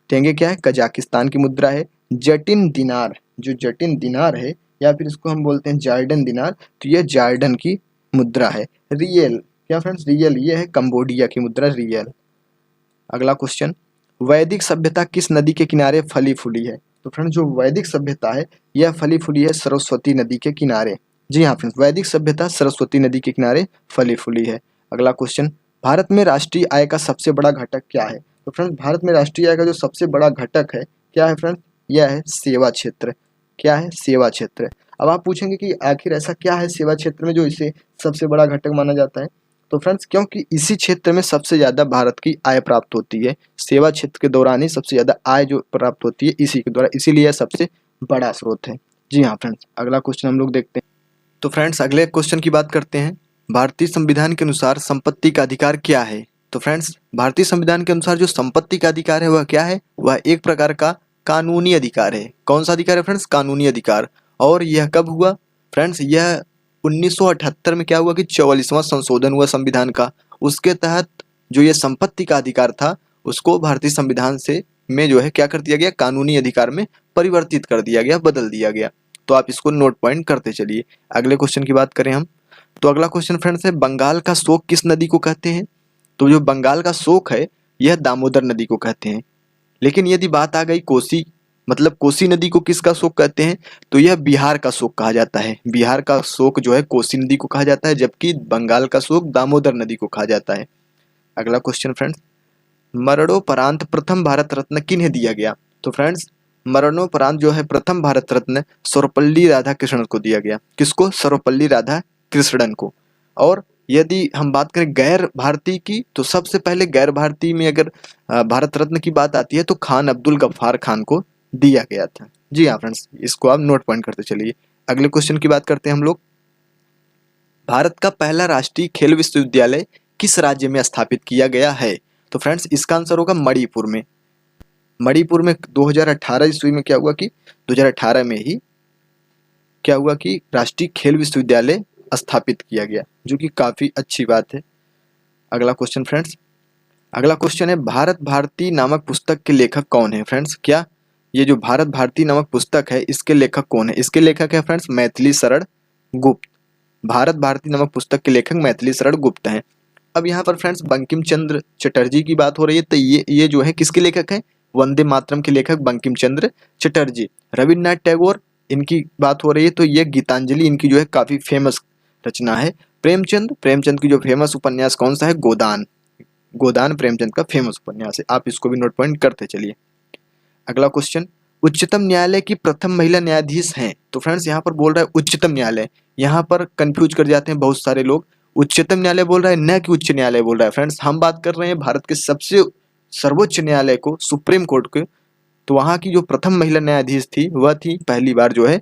टेंगे क्या है? कजाकिस्तान की मुद्रा है। जटिन दिनार, जो जटिन दिनार है या फिर इसको हम बोलते हैं जार्डन दिनार, तो यह जार्डन की मुद्रा है। रियल क्या फ्रेंड्स? रियल ये है कंबोडिया की मुद्रा, रियल। अगला क्वेश्चन, वैदिक सभ्यता किस नदी के किनारे फली फूली है? तो फ्रेंड्स जो वैदिक सभ्यता है यह फली फूली है सरस्वती नदी के किनारे। जी हाँ फ्रेंड्स, वैदिक सभ्यता सरस्वती नदी के किनारे फली फूली है। अगला क्वेश्चन, भारत में राष्ट्रीय आय का सबसे बड़ा घटक क्या है? तो फ्रेंड्स भारत में राष्ट्रीय आय का जो सबसे बड़ा घटक है क्या है फ्रेंड्स? यह है सेवा क्षेत्र। क्या है? सेवा क्षेत्र। अब आप पूछेंगे कि आखिर ऐसा क्या है सेवा क्षेत्र में जो इसे सबसे बड़ा घटक माना जाता है? तो फ्रेंड्स क्योंकि इसी क्षेत्र में सबसे ज़्यादा भारत की आय प्राप्त होती है। सेवा क्षेत्र के दौरान ही सबसे ज़्यादा आय जो प्राप्त होती है इसी के द्वारा, इसीलिए सबसे बड़ा स्रोत है। जी हाँ फ्रेंड्स, अगला क्वेश्चन हम लोग देखते हैं। तो फ्रेंड्स अगले क्वेश्चन की बात करते हैं। भारतीय संविधान के अनुसार संपत्ति का अधिकार क्या है? तो फ्रेंड्स भारतीय संविधान के अनुसार जो संपत्ति का अधिकार है वह क्या है? वह एक प्रकार का कानूनी अधिकार है। कौन सा अधिकार है फ्रेंड्स? कानूनी अधिकार। और यह कब हुआ फ्रेंड्स? यह 1978 में क्या हुआ कि 44वां संशोधन हुआ संविधान का। उसके तहत जो ये संपत्ति का अधिकार था उसको भारतीय संविधान से में जो है क्या कर दिया गया? कानूनी अधिकार में परिवर्तित कर दिया गया, बदल दिया गया। तो आप इसको नोट पॉइंट करते चलिए। अगले क्वेश्चन की बात करें हम, तो अगला क्वेश्चन फ्रेंड्स है, बंगाल का शोक किस नदी को कहते हैं? तो जो बंगाल का शोक है यह दामोदर नदी को कहते हैं। लेकिन यदि बात आ गई कोसी, मतलब कोसी नदी को किसका शोक कहते हैं? तो यह बिहार का शोक कहा जाता है। बिहार का शोक जो है कोसी नदी को कहा जाता है, जबकि बंगाल का शोक दामोदर नदी को कहा जाता है। अगला क्वेश्चन फ्रेंड्स, मरणोपरांत प्रथम भारत रत्न किन्हें दिया गया? तो फ्रेंड्स मरणोपरांत जो है प्रथम भारत रत्न सर्वपल्ली राधाकृष्णन को दिया गया। किसको? सर्वपल्ली राधाकृष्णन को। और यदि हम बात करें गैर भारतीय की, तो सबसे पहले गैर भारतीय में अगर भारत रत्न की बात आती है तो खान अब्दुल गफ्फार खान को दिया गया था। जी हाँ फ्रेंड्स, इसको आप नोट पॉइंट करते चलिए। अगले क्वेश्चन की बात करते हैं हम लोग। भारत का पहला राष्ट्रीय खेल विश्वविद्यालय किस राज्य में स्थापित किया गया है? तो फ्रेंड्स इसका आंसर होगा मणिपुर में। मणिपुर में 2018 ईस्वी में क्या हुआ कि 2018 में ही क्या हुआ कि राष्ट्रीय खेल विश्वविद्यालय स्थापित किया गया, जो कि काफी अच्छी बात है। अगला क्वेश्चन फ्रेंड्स, अगला क्वेश्चन है, भारत भारती नामक पुस्तक के लेखक कौन है? फ्रेंड्स क्या ये जो भारत भारती नामक पुस्तक है इसके लेखक कौन है? इसके लेखक है फ्रेंड्स मैथिली शरण गुप्त। भारत भारती नामक पुस्तक के लेखक मैथिली शरण गुप्त हैं। अब यहाँ पर फ्रेंड्स बंकिम चंद्र चटर्जी की बात हो रही है, तो ये जो है किसके लेखक हैं? वंदे मातरम के लेखक बंकिम चंद्र चटर्जी। रविन्द्रनाथ टैगोर इनकी बात हो रही है, तो ये गीतांजलि इनकी जो है काफी फेमस रचना है। प्रेमचंद की जो फेमस उपन्यास कौन सा है? गोदान। गोदान प्रेमचंद का फेमस उपन्यास है। आप इसको भी नोट पॉइंट करते चलिए। अगला क्वेश्चन, उच्चतम न्यायालय की प्रथम महिला न्यायाधीश हैं? तो फ्रेंड्स यहाँ पर बोल रहा है उच्चतम न्यायालय। यहाँ पर कंफ्यूज कर जाते हैं बहुत सारे लोग, उच्चतम न्यायालय बोल रहा है न कि उच्च न्यायालय बोल रहा है। फ्रेंड्स हम बात कर रहे हैं भारत के सबसे सर्वोच्च न्यायालय को, सुप्रीम कोर्ट के। तो वहाँ की जो प्रथम महिला न्यायाधीश थी वह थी पहली बार जो है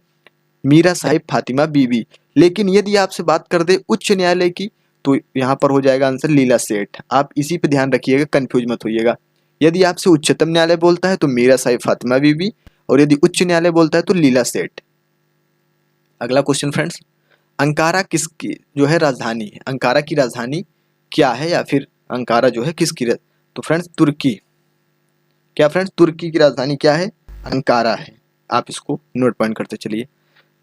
मीरा साहिब फातिमा बीबी। लेकिन यदि आपसे बात कर दे उच्च न्यायालय की तो यहाँ पर हो जाएगा आंसर लीला सेठ। आप इसी पे ध्यान रखिएगा, कंफ्यूज मत होइएगा। यदि आपसे उच्चतम न्यायालय बोलता है तो मीरा साहिब फातिमा बीबी, और यदि उच्च न्यायालय बोलता है तो लीला सेठ। अगला क्वेश्चन फ्रेंड्स, अंकारा किसकी जो है राजधानी है? अंकारा की राजधानी क्या है, या फिर अंकारा जो है किसकी तो फ्रेंड्स तुर्की। क्या फ्रेंड्स, तुर्की की राजधानी क्या है? अंकारा है। आप इसको नोट पॉइंट करते चलिए।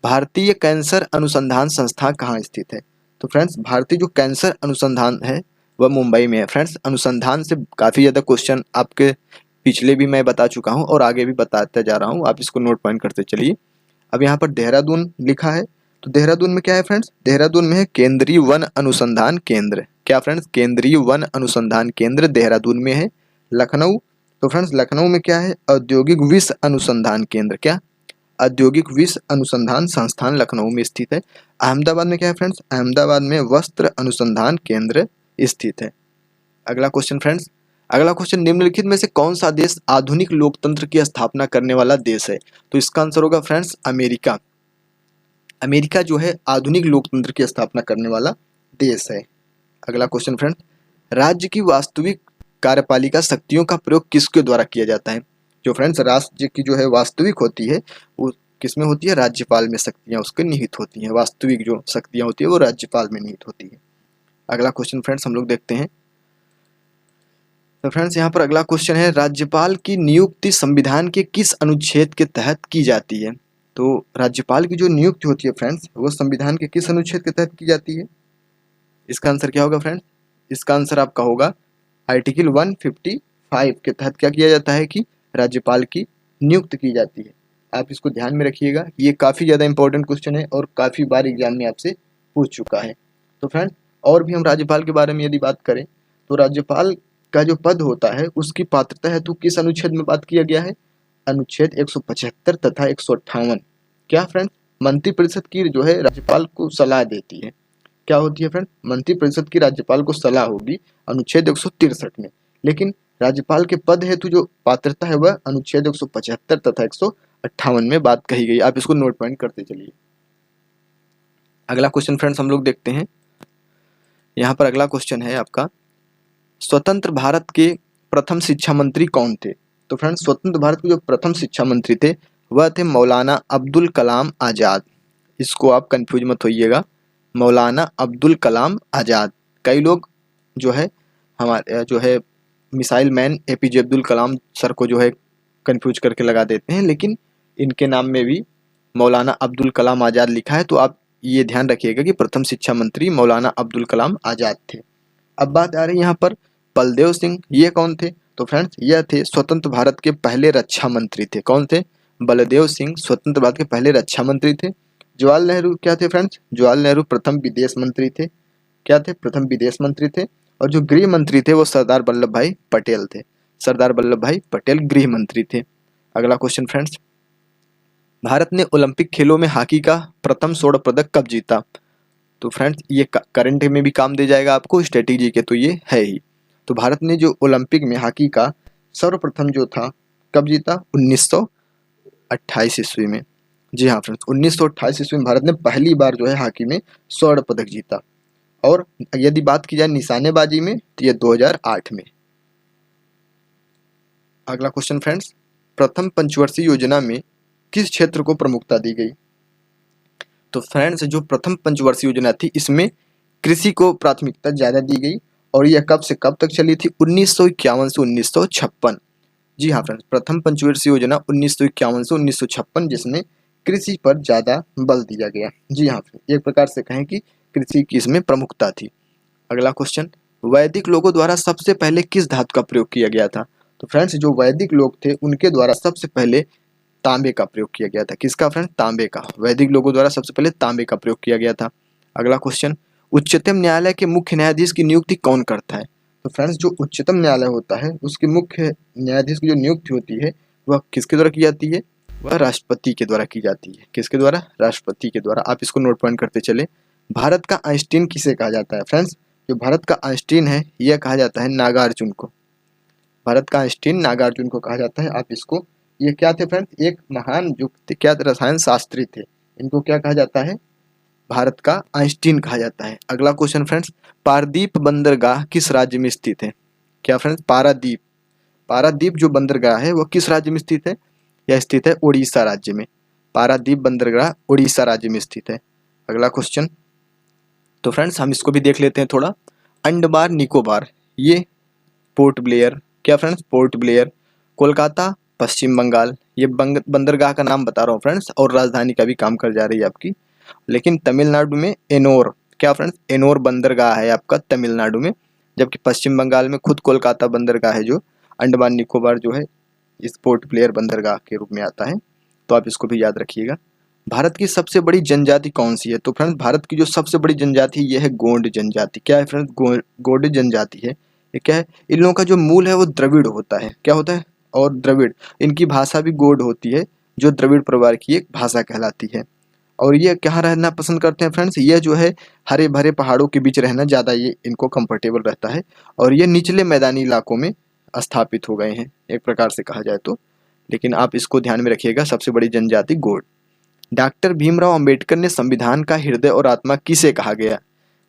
भारतीय कैंसर अनुसंधान संस्थान कहाँ स्थित है? तो फ्रेंड्स भारतीय जो कैंसर अनुसंधान है वह मुंबई में है। फ्रेंड्स अनुसंधान से काफ़ी ज़्यादा क्वेश्चन आपके पिछले भी मैं बता चुका हूँ और आगे भी बताता जा रहा हूँ, आप इसको नोट पॉइंट करते चलिए। अब यहाँ पर देहरादून लिखा है, तो देहरादून में क्या है फ्रेंड्स? देहरादून में है केंद्रीय वन अनुसंधान केंद्र। क्या फ्रेंड्स? केंद्रीय वन अनुसंधान केंद्र देहरादून में है। लखनऊ, तो फ्रेंड्स लखनऊ में क्या है? औद्योगिक विश्व अनुसंधान केंद्र। क्या? औद्योगिक विश्व अनुसंधान संस्थान लखनऊ में स्थित है। अहमदाबाद में क्या है फ्रेंड्स? अहमदाबाद में वस्त्र अनुसंधान केंद्र स्थित है। अगला क्वेश्चन फ्रेंड्स, अगला क्वेश्चन, निम्नलिखित में से कौन सा देश आधुनिक लोकतंत्र की स्थापना करने वाला देश है? तो इसका आंसर होगा फ्रेंड्स अमेरिका। अमेरिका जो है आधुनिक लोकतंत्र की स्थापना करने वाला देश है। अगला क्वेश्चन फ्रेंड्स, राज्य की वास्तविक कार्यपालिका शक्तियों का प्रयोग किसके द्वारा किया जाता है? जो फ्रेंड्स राज्य की जो है वास्तविक होती है वो किसमें होती है? राज्यपाल में शक्तियां उसके निहित होती हैं। वास्तविक जो शक्तियां होती है वो राज्यपाल में निहित होती है। अगला क्वेश्चन फ्रेंड्स हम लोग देखते हैं। तो फ्रेंड्स यहाँ पर अगला क्वेश्चन है, राज्यपाल की नियुक्ति संविधान के किस अनुच्छेद के तहत की जाती है? तो राज्यपाल की जो नियुक्ति होती है फ्रेंड्स वो संविधान के किस अनुच्छेद के तहत की जाती है? इसका आंसर क्या होगा फ्रेंड्स? इसका आंसर आपका होगा आर्टिकल 155 के तहत क्या किया जाता है कि राज्यपाल की नियुक्ति की जाती है। आप इसको ध्यान में रखिएगा, ये काफ़ी ज़्यादा इंपॉर्टेंट क्वेश्चन है और काफ़ी बार एग्जाम में आपसे पूछ चुका है। तो फ्रेंड्स और भी हम राज्यपाल के बारे में यदि बात करें तो राज्यपाल का जो पद होता है उसकी पात्रता हेतु किस अनुच्छेद में बात किया गया है? अनुच्छेद 175 तथा 158। क्या फ्रेंड्स? मंत्रिपरिषद की जो है राज्यपाल को सलाह देती है। क्या होती है फ्रेंड? मंत्रिपरिषद की राज्यपाल को सलाह होगी अनुच्छेद 163 में, लेकिन राज्यपाल के पद हेतु जो पात्रता है वह अनुच्छेद 175 तथा 158 में बात कही गई। आप इसको नोट पॉइंट करते चलिए। अगला क्वेश्चन फ्रेंड्स हम लोग देखते हैं। यहाँ पर अगला क्वेश्चन है आपका, स्वतंत्र भारत के प्रथम शिक्षा मंत्री कौन थे? तो फ्रेंड्स स्वतंत्र भारत के जो प्रथम शिक्षा मंत्री थे वह थे मौलाना अब्दुल कलाम आज़ाद। इसको आप कंफ्यूज मत होइएगा, मौलाना अब्दुल कलाम आज़ाद। कई लोग जो है हमारे जो है missile man APJ Abdul Kalam sir को जो है कंफ्यूज करके लगा देते हैं, लेकिन इनके नाम में भी मौलाना अब्दुल कलाम आज़ाद लिखा है। तो आप ये ध्यान रखिएगा कि प्रथम शिक्षा मंत्री मौलाना अब्दुल कलाम आज़ाद थे। अब बात आ रही है यहाँ पर बलदेव सिंह, ये कौन थे? तो फ्रेंड्स यह थे स्वतंत्र भारत के पहले रक्षा मंत्री थे। कौन थे? बलदेव सिंह स्वतंत्र भारत के पहले रक्षा मंत्री थे। जवाहरलाल नेहरू क्या थे फ्रेंड्स? जवाहरलाल नेहरू प्रथम विदेश मंत्री थे। क्या थे? प्रथम विदेश मंत्री थे। और जो गृह मंत्री थे वो सरदार वल्लभ भाई पटेल थे। सरदार वल्लभ भाई पटेल गृह मंत्री थे। अगला क्वेश्चन फ्रेंड्स, भारत ने ओलंपिक खेलों में हॉकी का प्रथम स्वर्ण पदक कब जीता? तो फ्रेंड्स ये करंट में भी काम दे जाएगा आपको, स्ट्रेटेजी के तो ये है ही। तो भारत ने जो ओलंपिक में हॉकी का सर्वप्रथम जो था कब जीता? 1928 ईस्वी में। जी हाँ फ्रेंड्स 1928 ईस्वी में भारत ने पहली बार जो है हॉकी में स्वर्ण पदक जीता। और यदि बात की जाए निशानेबाजी में तो ये 2008 में। अगला क्वेश्चन फ्रेंड्स, प्रथम पंचवर्षीय योजना में किस क्षेत्र को प्रमुखता दी गई? तो फ्रेंड्स जो प्रथम पंचवर्षीय योजना थी इसमें कृषि को प्राथमिकता ज़्यादा दी गई और यह कब से कब तक चली थी? 1951 से 1956। जी हाँ फ्रेंड्स प्रथम पंचवर्षीय योजना 1951 से 1956 जिसमें कृषि पर ज़्यादा बल दिया गया। जी हाँ फ्रेंड्स एक प्रकार से कहें कि कृषि की इसमें प्रमुखता थी। अगला क्वेश्चन, वैदिक लोगों द्वारा सबसे पहले किस धातु का प्रयोग किया गया था? तो फ्रेंड्स जो वैदिक लोग थे उनके द्वारा सबसे पहले तांबे का प्रयोग किया गया था। किसका फ्रेंड्स? तांबे का। वैदिक लोगों द्वारा सबसे पहले तांबे का प्रयोग किया गया था। अगला क्वेश्चन, उच्चतम न्यायालय के मुख्य न्यायाधीश की नियुक्ति कौन करता है? तो फ्रेंड्स जो उच्चतम न्यायालय होता है उसके मुख्य न्यायाधीश की जो नियुक्ति होती है वह किसके द्वारा की जाती है? वह राष्ट्रपति के द्वारा की जाती है। किसके द्वारा? राष्ट्रपति के द्वारा। आप इसको नोट पॉइंट करते चले। भारत का आइंस्टीन किसे कहा जाता है? फ्रेंड्स जो भारत का आइंस्टीन है यह कहा जाता है नागार्जुन को। भारत का आइंस्टीन नागार्जुन को कहा जाता है। आप इसको, ये क्या थे फ्रेंड्स? एक महान जो क्या थे? रसायन शास्त्री थे। इनको क्या कहा जाता है? भारत का आइंस्टीन कहा जाता है। अगला क्वेश्चन फ्रेंड्स, पारादीप बंदरगाह किस राज्य में स्थित है? क्या फ्रेंड्स? पारादीप, पारादीप जो बंदरगाह है वो किस राज्य में स्थित है? यह स्थित है उड़ीसा राज्य में। पारादीप बंदरगाह उड़ीसा राज्य में स्थित है। अगला क्वेश्चन, तो फ्रेंड्स हम इसको भी देख लेते हैं थोड़ा। अंडमान निकोबार, ये पोर्ट ब्लेयर, क्या फ्रेंड्स? पोर्ट ब्लेयर, कोलकाता, पश्चिम बंगाल। ये बंदरगाह का नाम बता रहा हूँ फ्रेंड्स, और राजधानी का भी काम कर जा रही है आपकी। लेकिन तमिलनाडु में एनोर, क्या फ्रेंड्स? एनोर बंदरगाह है आपका तमिलनाडु में, जबकि पश्चिम बंगाल में खुद कोलकाता बंदरगाह है, जो अंडमान निकोबार जो है इस पोर्ट ब्लेयर बंदरगाह के रूप में आता है। तो आप इसको भी याद रखिएगा। भारत की सबसे बड़ी जनजाति कौन सी है? तो फ्रेंड्स भारत की जो सबसे बड़ी जनजाति यह है गोंड जनजाति। क्या है फ्रेंड्स? गोंड जनजाति है। ये क्या है? इन लोगों का जो मूल है वो द्रविड़ होता है। क्या होता है? और द्रविड़, इनकी भाषा भी गोंड होती है, जो द्रविड़ परिवार की एक भाषा कहलाती है। और ये कहाँ रहना पसंद करते हैं फ्रेंड्स? ये जो है हरे भरे पहाड़ों के बीच रहना ज़्यादा ये इनको कंफर्टेबल रहता है, और ये निचले मैदानी इलाकों में स्थापित हो गए हैं एक प्रकार से कहा जाए तो। लेकिन आप इसको ध्यान में रखिएगा, सबसे बड़ी जनजाति गोंड। डॉक्टर भीमराव अंबेडकर ने संविधान का हृदय और आत्मा किसे कहा गया?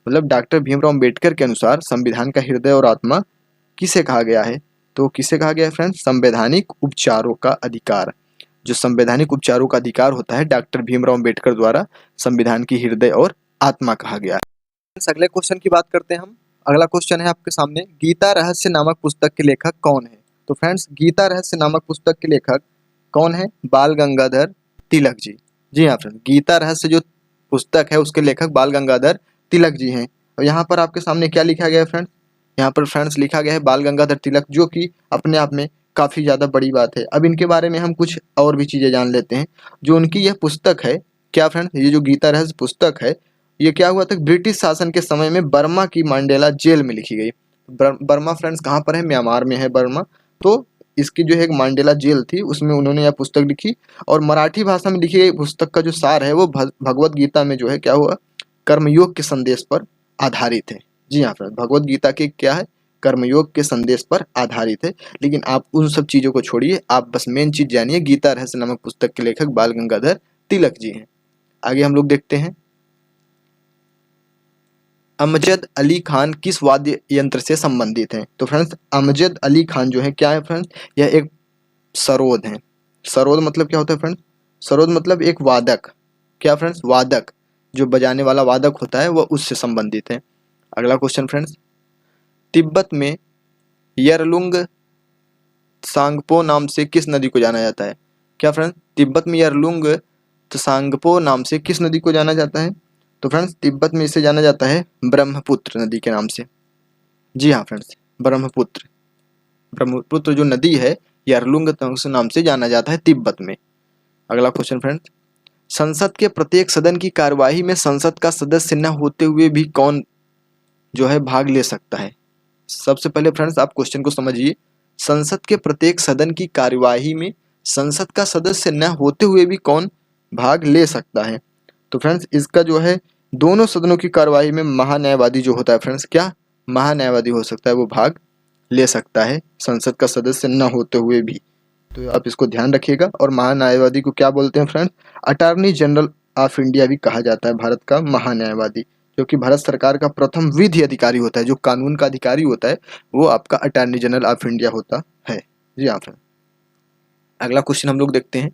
मतलब डॉक्टर भीमराव अंबेडकर के अनुसार संविधान का हृदय और आत्मा किसे कहा गया है? तो किसे कहा गया है फ्रेंड्स? संवैधानिक उपचारों का अधिकार। जो संवैधानिक उपचारों का अधिकार होता है डॉक्टर भीमराव अंबेडकर द्वारा संविधान की हृदय और आत्मा कहा गया है। अगले क्वेश्चन की बात करते हैं हम। अगला क्वेश्चन है आपके सामने, गीता रहस्य नामक पुस्तक के लेखक कौन है? तो फ्रेंड्स गीता रहस्य नामक पुस्तक के लेखक कौन है? बाल गंगाधर तिलक जी। जी हाँ फ्रेंड्स, गीता रहस्य जो पुस्तक है उसके लेखक बाल गंगाधर तिलक जी हैं। और यहाँ पर आपके सामने क्या लिखा गया है फ्रेंड्स? यहाँ पर फ्रेंड्स लिखा गया है बाल गंगाधर तिलक, जो कि अपने आप में काफ़ी ज़्यादा बड़ी बात है। अब इनके बारे में हम कुछ और भी चीज़ें जान लेते हैं। जो उनकी यह पुस्तक है, क्या फ्रेंड्स? ये जो गीता रहस्य पुस्तक है, ये क्या हुआ था? ब्रिटिश शासन के समय में बर्मा की मांडेला जेल में लिखी गई। बर्मा फ्रेंड्स कहाँ पर है? म्यांमार में है बर्मा। तो इसकी जो है एक मांडेला जेल थी, उसमें उन्होंने यह पुस्तक लिखी, और मराठी भाषा में लिखी गई पुस्तक का जो सार है वो भगवत गीता में जो है क्या हुआ? कर्मयोग के संदेश पर आधारित है। जी हाँ फ्रेंड्स, भगवत गीता के क्या है? कर्मयोग के संदेश पर आधारित है। लेकिन आप उन सब चीज़ों को छोड़िए, आप बस मेन चीज़ जानिए, गीता रहस्य नामक पुस्तक के लेखक बाल गंगाधर तिलक जी हैं। आगे हम लोग देखते हैं, अमजद अली खान किस वाद्य यंत्र से संबंधित हैं? तो फ्रेंड्स अमजद अली खान जो है क्या है फ्रेंड्स? यह एक सरोद है। सरोद मतलब क्या होता है फ्रेंड्स? सरोद मतलब एक वादक। क्या फ्रेंड्स? वादक, जो बजाने वाला वादक होता है वह उससे संबंधित है। अगला क्वेश्चन फ्रेंड्स, तिब्बत में यरलुंग त्सांगपो नाम से किस नदी को जाना जाता है? क्या फ्रेंड्स? तिब्बत में यरलुंग त्सांगपो नाम से किस नदी को जाना जाता है? तो फ्रेंड्स तिब्बत में इसे जाना जाता है ब्रह्मपुत्र नदी के नाम से। जी हाँ फ्रेंड्स, ब्रह्मपुत्र, ब्रह्मपुत्र जो नदी है यरलुंग नाम से जाना जाता है तिब्बत में। अगला क्वेश्चन फ्रेंड्स, संसद के प्रत्येक सदन की कार्यवाही में संसद का सदस्य न होते हुए भी कौन जो है भाग ले सकता है? सबसे पहले फ्रेंड्स आप क्वेश्चन को समझिए, संसद के प्रत्येक सदन की कार्यवाही में संसद का सदस्य न होते हुए भी कौन भाग ले सकता है? तो फ्रेंड्स इसका जो है दोनों सदनों की कार्यवाही में महान्यायवादी जो होता है फ्रेंड्स, क्या महान्यायवादी हो सकता है, वो भाग ले सकता है संसद का सदस्य न होते हुए भी। तो आप इसको ध्यान रखिएगा। और महान्यायवादी को क्या बोलते हैं friends? Attorney general of India भी कहा जाता है भारत का महान्यायवादी, जो कि भारत सरकार का प्रथम विधि अधिकारी होता है। जो कानून का अधिकारी होता है वो आपका अटॉर्नी जनरल ऑफ इंडिया होता है। जी हाँ फ्रेंड्स, अगला क्वेश्चन हम लोग देखते हैं।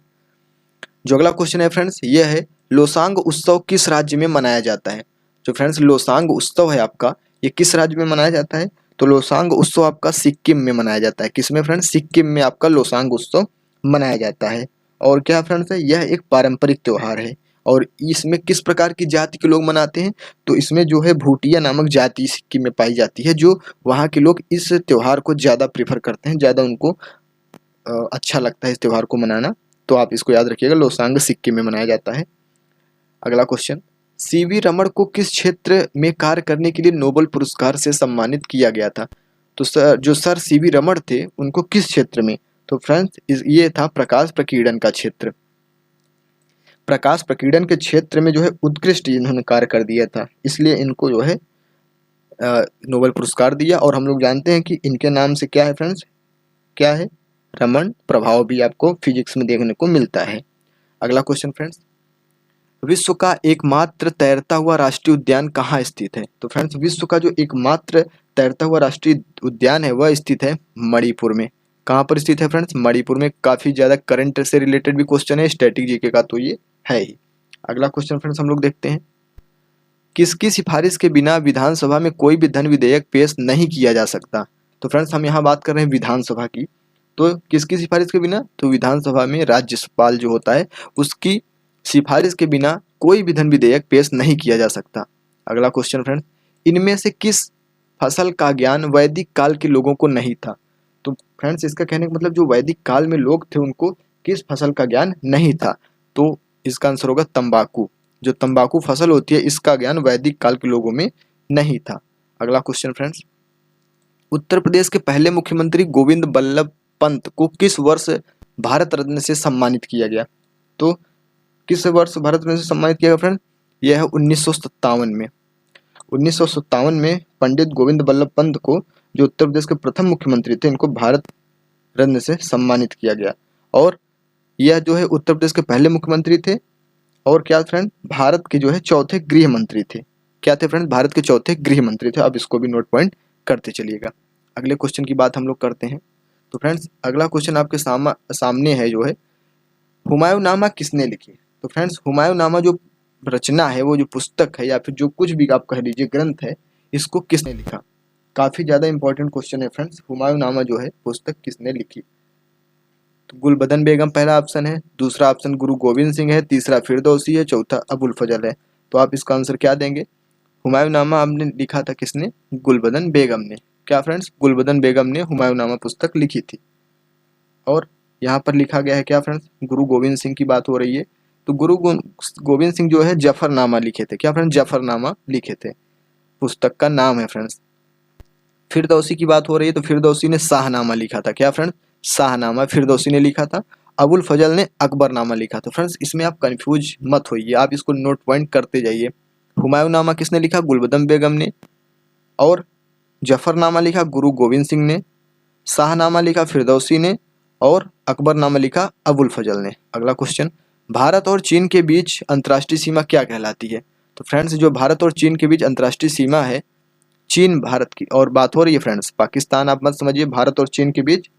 जो अगला क्वेश्चन है फ्रेंड्स ये है, लोसांग उत्सव किस राज्य में मनाया जाता है? जो फ्रेंड्स लोसांग उत्सव है आपका, ये किस राज्य में मनाया जाता है? तो लोसांग उत्सव आपका सिक्किम में मनाया जाता है। किसमें फ्रेंड्स? सिक्किम में आपका लोसांग उत्सव मनाया जाता है। और क्या फ्रेंड्स है, यह एक पारंपरिक त्यौहार है। और इसमें किस प्रकार की जाति के लोग मनाते हैं? तो इसमें जो है भूटिया नामक जाति सिक्किम में पाई जाती है, जो वहाँ के लोग इस त्यौहार को ज़्यादा प्रीफर करते हैं, ज़्यादा उनको अच्छा लगता है इस त्यौहार को मनाना। तो आप इसको याद रखिएगा, लोसांग सिक्किम में मनाया जाता है। अगला क्वेश्चन, सीवी रमण को किस क्षेत्र में कार्य करने के लिए नोबेल पुरस्कार से सम्मानित किया गया था? तो जो सर सीवी रमण थे उनको किस क्षेत्र में? तो फ्रेंड्स ये था प्रकाश प्रकीर्णन का क्षेत्र। प्रकाश प्रकीर्णन के क्षेत्र में जो है उत्कृष्ट इन्होंने कार्य कर दिया था, इसलिए इनको जो है नोबेल पुरस्कार दिया। और हम लोग जानते हैं कि इनके नाम से क्या है फ्रेंड्स, क्या है? रमन प्रभाव भी आपको फिजिक्स में देखने को मिलता है। अगला क्वेश्चन फ्रेंड्स, विश्व का एकमात्र तैरता हुआ राष्ट्रीय उद्यान कहाँ स्थित है? तो फ्रेंड्स विश्व का जो एकमात्र तैरता हुआ राष्ट्रीय उद्यान है वह स्थित है मणिपुर में। कहाँ पर स्थित है फ्रेंड्स? मणिपुर में। काफी ज्यादा करंट से रिलेटेड भी क्वेश्चन है, स्टैटिक जीके का तो ये है ही। अगला क्वेश्चन फ्रेंड्स हम लोग देखते हैं, किसकी सिफारिश के बिना विधानसभा में कोई भी धन विधेयक पेश नहीं किया जा सकता? तो फ्रेंड्स हम यहाँ बात कर रहे हैं विधानसभा की, तो किसकी सिफारिश के बिना? तो विधानसभा में राज्यपाल जो होता है उसकी सिफारिश के बिना कोई भी धन विधेयक पेश नहीं किया जा सकता। अगला क्वेश्चन फ्रेंड्स, इनमें से किस फसल का ज्ञान वैदिक काल के लोगों को नहीं था? तो फ्रेंड्स इसका कहने का मतलब जो वैदिक काल में लोग थे उनको किस फसल का ज्ञान नहीं था? तो इसका आंसर होगा तंबाकू। जो तंबाकू फसल होती है इसका ज्ञान वैदिक काल के लोगों में नहीं था। अगला क्वेश्चन फ्रेंड्स, उत्तर प्रदेश के पहले मुख्यमंत्री गोविंद बल्लभ पंत को किस वर्ष भारत रत्न से सम्मानित किया गया? तो किस वर्ष भारत रत्न से सम्मानित किया गया फ्रेंड? यह है 1957 में। 1957 में पंडित गोविंद बल्लभ पंत को, जो उत्तर प्रदेश के प्रथम मुख्यमंत्री थे, इनको भारत रत्न से सम्मानित किया गया। और यह जो है उत्तर प्रदेश के पहले मुख्यमंत्री थे और क्या फ्रेंड, भारत के जो है चौथे गृह मंत्री थे। क्या थे फ्रेंड? भारत के चौथे गृह मंत्री थे। अब इसको भी नोट पॉइंट करते चलिएगा। अगले क्वेश्चन की बात हम लोग करते हैं। तो फ्रेंड्स अगला क्वेश्चन आपके सामने है जो है, हुमायूंनामा किसने लिखी? तो फ्रेंड्स हुमायूंनामा जो रचना है, वो जो पुस्तक है या फिर जो कुछ भी आप कह लीजिए ग्रंथ है, इसको किसने लिखा? काफी ज्यादा इंपॉर्टेंट क्वेश्चन है फ्रेंड्स, हुमायूंनामा जो है पुस्तक किसने लिखी? तो गुलबदन बेगम पहला ऑप्शन है, दूसरा ऑप्शन गुरु गोविंद सिंह है, तीसरा फिरदौसी है, चौथा अबुल फजल है। तो आप इसका आंसर क्या देंगे? हुमायूंनामा आपने लिखा था किसने? गुलबदन बेगम ने। क्या फ्रेंड्स? गुलबदन बेगम ने हुमायूंनामा पुस्तक लिखी थी। और यहाँ पर लिखा गया है क्या फ्रेंड्स? गुरु गोविंद सिंह की बात हो रही है। तो गुरु गोविंद सिंह जो है जफरनामा लिखे थे। क्या फ्रेंड्स? जफरनामा लिखे थे, पुस्तक का नाम है फ्रेंड्स। फिरदौसी की बात हो रही है तो फिरदौसी ने शाहनामा लिखा था। क्या फ्रेंड्स? शाहनामा फिरदौसी ने लिखा था। अबुल फजल ने अकबरनामा लिखा था। फ्रेंड्स इसमें आप कंफ्यूज मत होइए, आप इसको नोट पॉइंट करते जाइए। हुमायूंनामा किसने लिखा? गुलबदन बेगम ने। और जफरनामा लिखा गुरु गोविंद सिंह ने। शाहनामा लिखा फिरदौसी ने। और अकबरनामा लिखा अबुल फजल ने। अगला क्वेश्चन, भारत और चीन के बीच अंतर्राष्ट्रीय सीमा क्या कहलाती है? तो फ्रेंड्स जो भारत और चीन के बीच अंतर्राष्ट्रीय सीमा है, चीन भारत की और बात हो रही है फ्रेंड्स, पाकिस्तान आप मत समझिए, भारत और चीन के बीच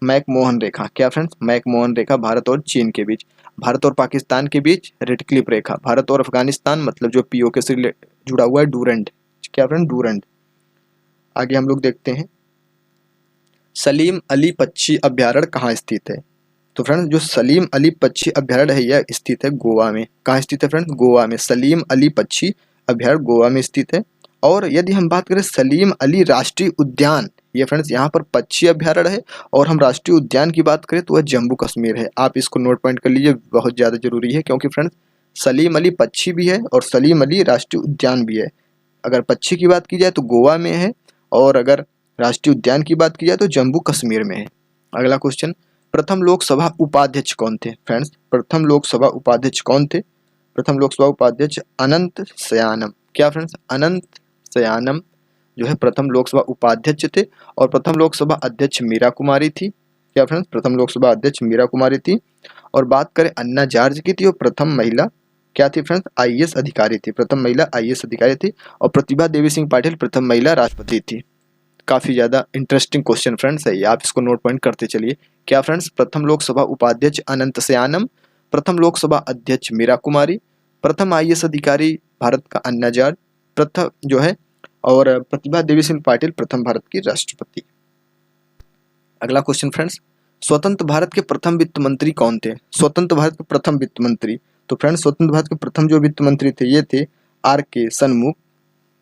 मैकमोहन रेखा। क्या फ्रेंड्स? मैकमोहन रेखा भारत और चीन के बीच। भारत और पाकिस्तान के बीच रेडक्लिफ रेखा। भारत और अफगानिस्तान मतलब जो पीओके से जुड़ा हुआ है डूरंड। क्या फ्रेंड? डूरंड। आगे हम लोग देखते हैं, सलीम अली पक्षी अभ्यारण्य कहाँ स्थित है? तो फ्रेंड्स जो सलीम अली पक्षी अभ्यारण्य है यह स्थित है गोवा में। कहाँ स्थित है फ्रेंड्स? गोवा में। सलीम अली पक्षी अभ्यारण्य गोवा में स्थित है। और यदि हम बात करें सलीम अली राष्ट्रीय उद्यान, ये फ्रेंड्स यहाँ पर पक्षी अभ्यारण्य है, और हम राष्ट्रीय उद्यान की बात करें तो वह जम्मू कश्मीर है। आप इसको नोट पॉइंट कर लीजिए, बहुत ज़्यादा जरूरी है, क्योंकि फ्रेंड्स सलीम अली पक्षी भी है और सलीम अली राष्ट्रीय उद्यान भी है। अगर पक्षी की बात की जाए तो गोवा में है, और अगर राष्ट्रीय उद्यान की बात की जाए तो जम्मू कश्मीर में है। अगला क्वेश्चन, प्रथम लोकसभा उपाध्यक्ष कौन थे? फ्रेंड्स प्रथम लोकसभा उपाध्यक्ष कौन थे? प्रथम लोकसभा उपाध्यक्ष अनंत शयानम। क्या फ्रेंड्स? अनंत शयानम जो है प्रथम लोकसभा उपाध्यक्ष थे। और प्रथम लोकसभा अध्यक्ष मीरा कुमारी थी। क्या फ्रेंड्स? प्रथम लोकसभा अध्यक्ष मीरा कुमारी थी। और बात करें अन्ना जॉर्ज की थी, और प्रथम महिला क्या थी फ्रेंड्स? आईएएस अधिकारी थी। प्रथम महिला आईएएस अधिकारी थी। और प्रतिभा देवी सिंह पाटिल प्रथम महिला राष्ट्रपति थी। काफी ज्यादा इंटरेस्टिंग क्वेश्चन फ्रेंड्स है ये, आप इसको नोट पॉइंट करते चलिए। क्या फ्रेंड्स? प्रथम लोकसभा उपाध्यक्ष अनंत शयानम, प्रथम लोकसभा अध्यक्ष मीरा कुमारी, प्रथम आईएएस अधिकारी भारत का अन्ना जॉर्ज प्रथम जो है, और प्रतिभा देवी सिंह पाटिल प्रथम भारत की राष्ट्रपति। अगला क्वेश्चन फ्रेंड्स, स्वतंत्र भारत के प्रथम वित्त मंत्री कौन थे? स्वतंत्र भारत के प्रथम वित्त मंत्री, तो फ्रेंड्स स्वतंत्र भारत के प्रथम जो वित्त मंत्री थे ये थे आर.के. सन्मुख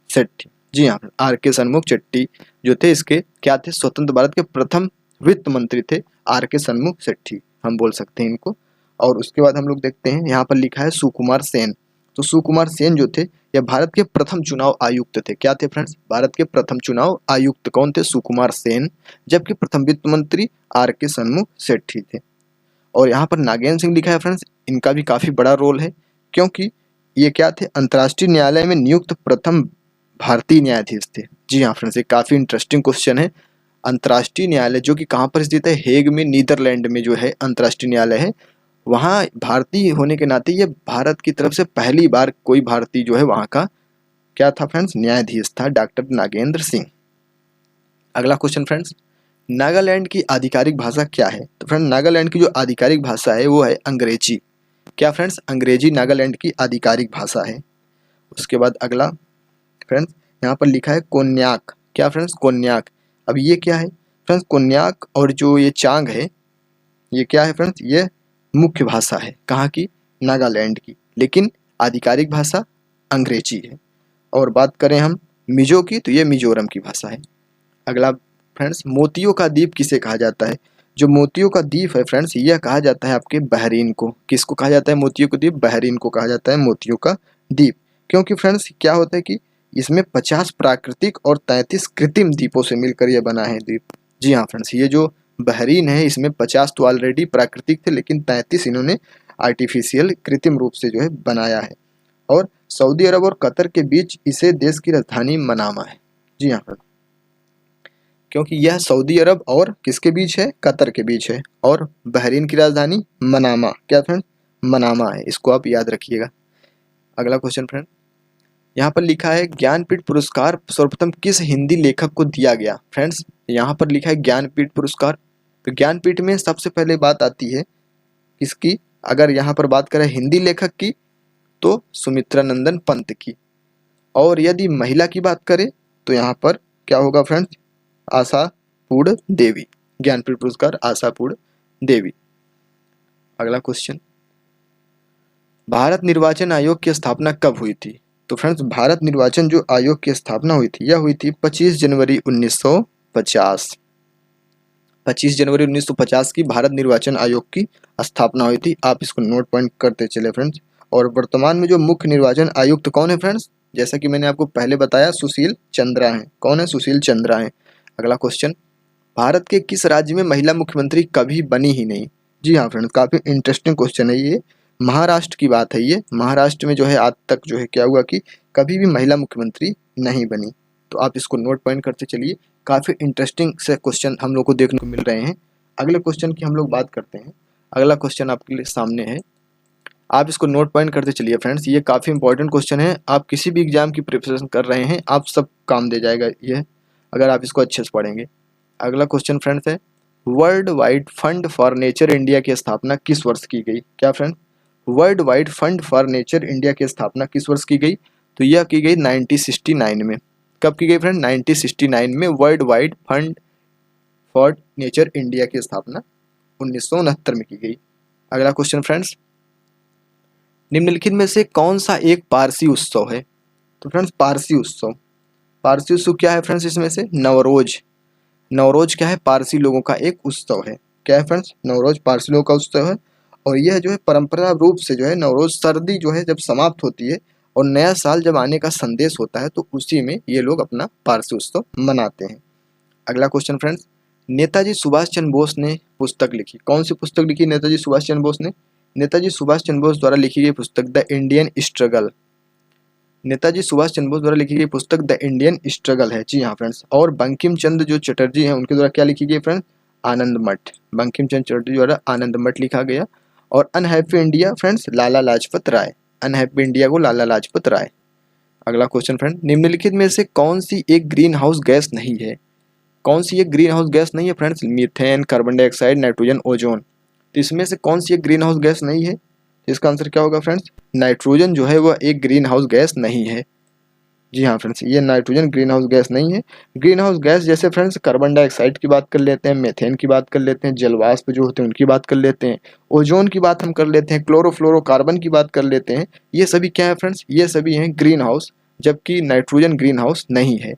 शेट्टी। जी हाँ, आर.के. सन्मुख शेट्टी जो थे इसके क्या थे? स्वतंत्र भारत के प्रथम वित्त मंत्री थे आर.के. सन्मुख शेट्टी, हम बोल सकते हैं इनको। और उसके बाद हम लोग देखते हैं, यहाँ पर लिखा है सुकुमार सेन। तो सुकुमार सेन जो थे यह भारत के प्रथम चुनाव आयुक्त थे। क्या थे फ्रेंड्स? भारत के प्रथम चुनाव आयुक्त कौन थे? सुकुमार सेन। जबकि प्रथम वित्त मंत्री आर.के. सन्मुख शेट्टी थे। और यहाँ पर नागेंद्र सिंह लिखा है फ्रेंड्स, इनका भी काफी बड़ा रोल है, क्योंकि ये क्या थे? अंतर्राष्ट्रीय न्यायालय में नियुक्त प्रथम भारतीय न्यायाधीश थे। जी हाँ फ्रेंड्स, ये काफी इंटरेस्टिंग क्वेश्चन है। अंतर्राष्ट्रीय न्यायालय जो कि कहाँ पर स्थित है? हेग में, नीदरलैंड में जो है अंतर्राष्ट्रीय न्यायालय है, वहाँ भारतीय होने के नाते ये भारत की तरफ से पहली बार कोई भारतीय जो है वहाँ का क्या था फ्रेंड्स, न्यायाधीश था, डॉक्टर नागेंद्र सिंह। अगला क्वेश्चन फ्रेंड्स, नागालैंड की आधिकारिक भाषा क्या है? तो फ्रेंड नागालैंड की जो आधिकारिक भाषा है वो है अंग्रेजी। क्या फ्रेंड्स, अंग्रेजी नागालैंड की आधिकारिक भाषा है। उसके बाद अगला फ्रेंड्स यहाँ पर लिखा है कोन्याक। क्या फ्रेंड्स, कोन्याक। अब ये क्या है फ्रेंड्स, कोन्याक और जो ये चांग है ये क्या है फ्रेंड्स, ये मुख्य भाषा है कहाँ की, नागालैंड की, लेकिन आधिकारिक भाषा अंग्रेजी है। और बात करें हम मिजो की तो ये मिजोरम की भाषा है। अगला फ्रेंड्स, मोतियों का द्वीप किसे कहा जाता है? जो मोतियों का द्वीप है फ्रेंड्स यह कहा जाता है आपके बहरीन को। किसको कहा जाता है मोतियों का द्वीप? बहरीन को कहा जाता है मोतियों का द्वीप। क्योंकि फ्रेंड्स क्या होता है कि इसमें 50 प्राकृतिक और 33 कृत्रिम द्वीपों से मिलकर यह बना है द्वीप। जी हाँ फ्रेंड्स, ये जो बहरीन है इसमें 50 तो ऑलरेडी प्राकृतिक थे, लेकिन 33 इन्होंने आर्टिफिशियल कृत्रिम रूप से जो है बनाया है। और सऊदी अरब और कतर के बीच इसे देश की राजधानी मनामा है। जी हाँ फ्रेंड्स, क्योंकि यह सऊदी अरब और किसके बीच है, कतर के बीच है। और बहरीन की राजधानी मनामा, क्या फ्रेंड्स, मनामा है, इसको आप याद रखिएगा। अगला क्वेश्चन फ्रेंड, यहाँ पर लिखा है ज्ञानपीठ पुरस्कार सर्वप्रथम किस हिंदी लेखक को दिया गया? फ्रेंड्स यहाँ पर लिखा है ज्ञानपीठ पुरस्कार, तो ज्ञानपीठ में सबसे पहले बात आती है किसकी? अगर यहाँ पर बात करें हिंदी लेखक की तो सुमित्रा नंदन पंत की। और यदि महिला की बात करें तो यहाँ पर क्या होगा फ्रेंड्स, आशापूर्ण देवी। ज्ञानपीठ पुरस्कार आशापूर्ण देवी। अगला क्वेश्चन, भारत निर्वाचन आयोग की स्थापना कब हुई थी? तो फ्रेंड्स भारत निर्वाचन जो आयोग की स्थापना हुई थी यह हुई थी 25 जनवरी 1950। 25 जनवरी 1950 की भारत निर्वाचन आयोग की स्थापना हुई थी। आप इसको नोट पॉइंट करते चले फ्रेंड्स। और वर्तमान में जो मुख्य निर्वाचन आयुक्त कौन है फ्रेंड्स? जैसा कि मैंने आपको पहले बताया सुशील चंद्रा है। कौन है? सुशील चंद्रा है। अगला क्वेश्चन, भारत के किस राज्य में महिला मुख्यमंत्री कभी बनी ही नहीं? जी हाँ फ्रेंड्स, काफ़ी इंटरेस्टिंग क्वेश्चन है ये। महाराष्ट्र की बात है ये। महाराष्ट्र में जो है आज तक जो है क्या हुआ कि कभी भी महिला मुख्यमंत्री नहीं बनी। तो आप इसको नोट पॉइंट करते चलिए। काफ़ी इंटरेस्टिंग से क्वेश्चन हम लोग को देखने को मिल रहे हैं। अगले क्वेश्चन की हम लोग बात करते हैं। अगला क्वेश्चन आपके लिए सामने है, आप इसको नोट पॉइंट करते चलिए फ्रेंड्स। ये काफ़ी इंपॉर्टेंट क्वेश्चन है। आप किसी भी एग्जाम की प्रिपरेशन कर रहे हैं आप सब काम दे जाएगा ये, अगर आप इसको अच्छे से पढ़ेंगे। अगला क्वेश्चन फ्रेंड्स है, world wide fund for nature India की स्थापना किस वर्ष की गई? क्या friends, world wide fund for nature India की स्थापना किस वर्ष की गई? तो यह की गई 1969 में। कब की गई फ्रेंड? 1969 में world wide fund for nature India की स्थापना 1969 में की गई। अगला क्वेश्चन फ्रेंड्स, निम्नलिखित में से कौन सा एक पारसी उत्सव है? तो फ्रेंड्स पारसी उत्सव, पारसी उत्सव क्या है फ्रेंड्स? इसमें से नवरोज। नवरोज क्या है? पारसी लोगों का एक उत्सव है। क्या है फ्रेंड्स? नवरोज पारसी लोगों का उत्सव है। और यह जो है परंपरा रूप से जो है नवरोज सर्दी जो है जब समाप्त होती है और नया साल जब आने का संदेश होता है तो उसी में ये लोग अपना पारसी उत्सव मनाते हैं। अगला क्वेश्चन फ्रेंड्स, नेताजी सुभाष चंद्र बोस ने पुस्तक लिखी। कौन सी पुस्तक लिखी नेताजी सुभाष चंद्र बोस ने? नेताजी सुभाष चंद्र बोस द्वारा लिखी गई पुस्तक the Indian struggle. Netaji Subhash Chandra Bose द्वारा लिखी गई पुस्तक द इंडियन स्ट्रगल है। जी हाँ फ्रेंड्स। और बंकिम चंद्र जो चटर्जी हैं उनके द्वारा क्या लिखी गई फ्रेंड्स? आनंद मठ। बंकिम चंद्र चटर्जी द्वारा आनंद मठ लिखा गया। और unhappy India friends Lala Lajpat Rai. Unhappy India को लाला लाजपत राय। अगला क्वेश्चन फ्रेंड, निम्नलिखित में से कौन सी एक ग्रीन हाउस गैस नहीं है? कौन सी एक ग्रीन हाउस गैस नहीं है friends? Methane, carbon dioxide, nitrogen, ozone. तो इसमें से कौन सी एक ग्रीन हाउस गैस नहीं है? इसका आंसर क्या होगा फ्रेंड्स? नाइट्रोजन जो है वह एक ग्रीन हाउस गैस नहीं है। जी हाँ फ्रेंड्स, ये नाइट्रोजन ग्रीन हाउस गैस नहीं है। ग्रीन हाउस गैस जैसे फ्रेंड्स कार्बन डाइऑक्साइड की बात कर लेते हैं, मेथेन की बात कर लेते हैं, जलवाष्प जो होते हैं उनकी बात कर लेते हैं, ओजोन की बात हम कर लेते हैं, क्लोरोफ्लोरोकार्बन की बात कर लेते हैं। ये सभी क्या है फ्रेंड्स? ये सभी हैं ग्रीन हाउस, जबकि नाइट्रोजन ग्रीन हाउस नहीं है।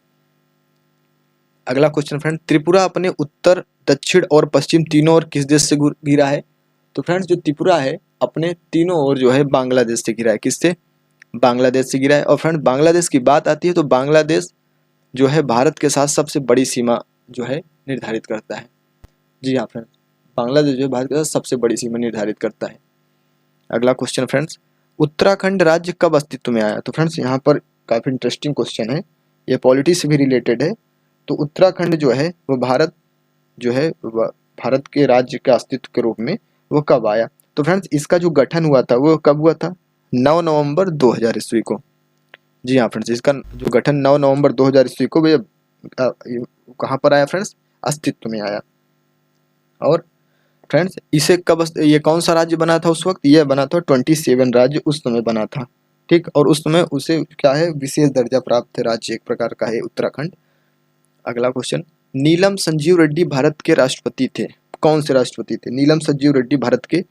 अगला क्वेश्चन फ्रेंड, त्रिपुरा अपने उत्तर, दक्षिण और पश्चिम तीनों ओर किस देश से घिरा है? तो फ्रेंड्स जो त्रिपुरा है अपने तीनों ओर जो है बांग्लादेश से घिरा है। किससे? बांग्लादेश से घिरा है। और फ्रेंड बांग्लादेश की बात आती है तो बांग्लादेश जो है भारत के साथ सबसे बड़ी सीमा जो है निर्धारित करता है। जी हाँ फ्रेंड्स, बांग्लादेश जो है भारत के साथ सबसे बड़ी सीमा निर्धारित करता है। अगला क्वेश्चन फ्रेंड्स, उत्तराखंड राज्य कब अस्तित्व में आया? तो फ्रेंड्स यहाँ पर काफ़ी इंटरेस्टिंग क्वेश्चन है, ये पॉलिटी से भी रिलेटेड है। तो उत्तराखंड जो है वो भारत जो है भारत के राज्य के अस्तित्व के रूप में वो कब आया? तो फ्रेंड्स इसका जो गठन हुआ था वो कब हुआ था? 9 नवंबर 2000 ईस्वी को। जी हाँ फ्रेंड्स, इसका जो गठन 9 नवंबर 2000 ईस्वी को कहाँ पर आया फ्रेंड्स? अस्तित्व में आया। और फ्रेंड्स इसे कब, ये कौन सा राज्य बना था उस वक्त? ये बना था 27 राज्य उस समय बना था, ठीक। और उस समय उसे क्या है, विशेष दर्जा प्राप्त राज्य एक प्रकार का है उत्तराखंड। अगला क्वेश्चन, नीलम संजीव रेड्डी भारत के राष्ट्रपति थे। कौन से राष्ट्रपति थे? नीलम संजीव रेड्डी भारत के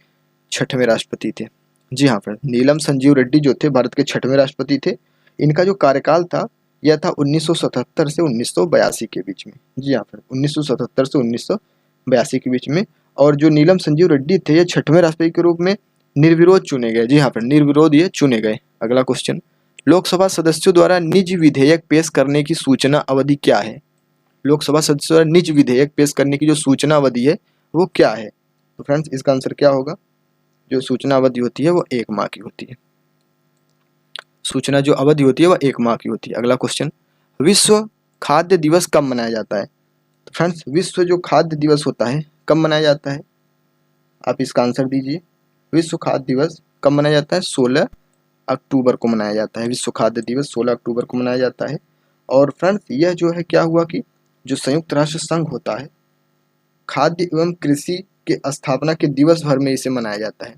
6वें राष्ट्रपति थे। जी हाँ फ्रेंड, नीलम संजीव रेड्डी जो थे भारत के 6वें राष्ट्रपति थे। इनका जो कार्यकाल था यह था 1977 से 1982 के बीच में। जी हाँ फ्रेंड, 1977 से 1982 के बीच में। और जो नीलम संजीव रेड्डी थे ये 6वें राष्ट्रपति के रूप में निर्विरोध चुने गए। जी हाँ फ्रेंड, निर्विरोध ये चुने गए। अगला क्वेश्चन, लोकसभा सदस्यों द्वारा निज विधेयक पेश करने की सूचना अवधि क्या है? लोकसभा सदस्यों द्वारा निज विधेयक पेश करने की जो सूचना अवधि है वो क्या है? तो फ्रेंड्स इसका आंसर क्या होगा? जो सूचना अवधि होती है वो 1 माह की होती है। सूचना जो अवधि होती है वह 1 माह की होती है। अगला क्वेश्चन, विश्व खाद्य दिवस कब मनाया जाता है? तो फ्रेंड्स विश्व जो खाद्य दिवस होता है कब मनाया जाता है? आप इसका आंसर दीजिए। विश्व खाद्य दिवस कब मनाया जाता है? 16 अक्टूबर को मनाया जाता है। विश्व खाद्य दिवस 16 अक्टूबर को मनाया जाता है। और फ्रेंड्स यह जो है क्या हुआ कि जो संयुक्त राष्ट्र संघ होता है, खाद्य एवं कृषि के स्थापना के दिवस भर में इसे मनाया जाता है।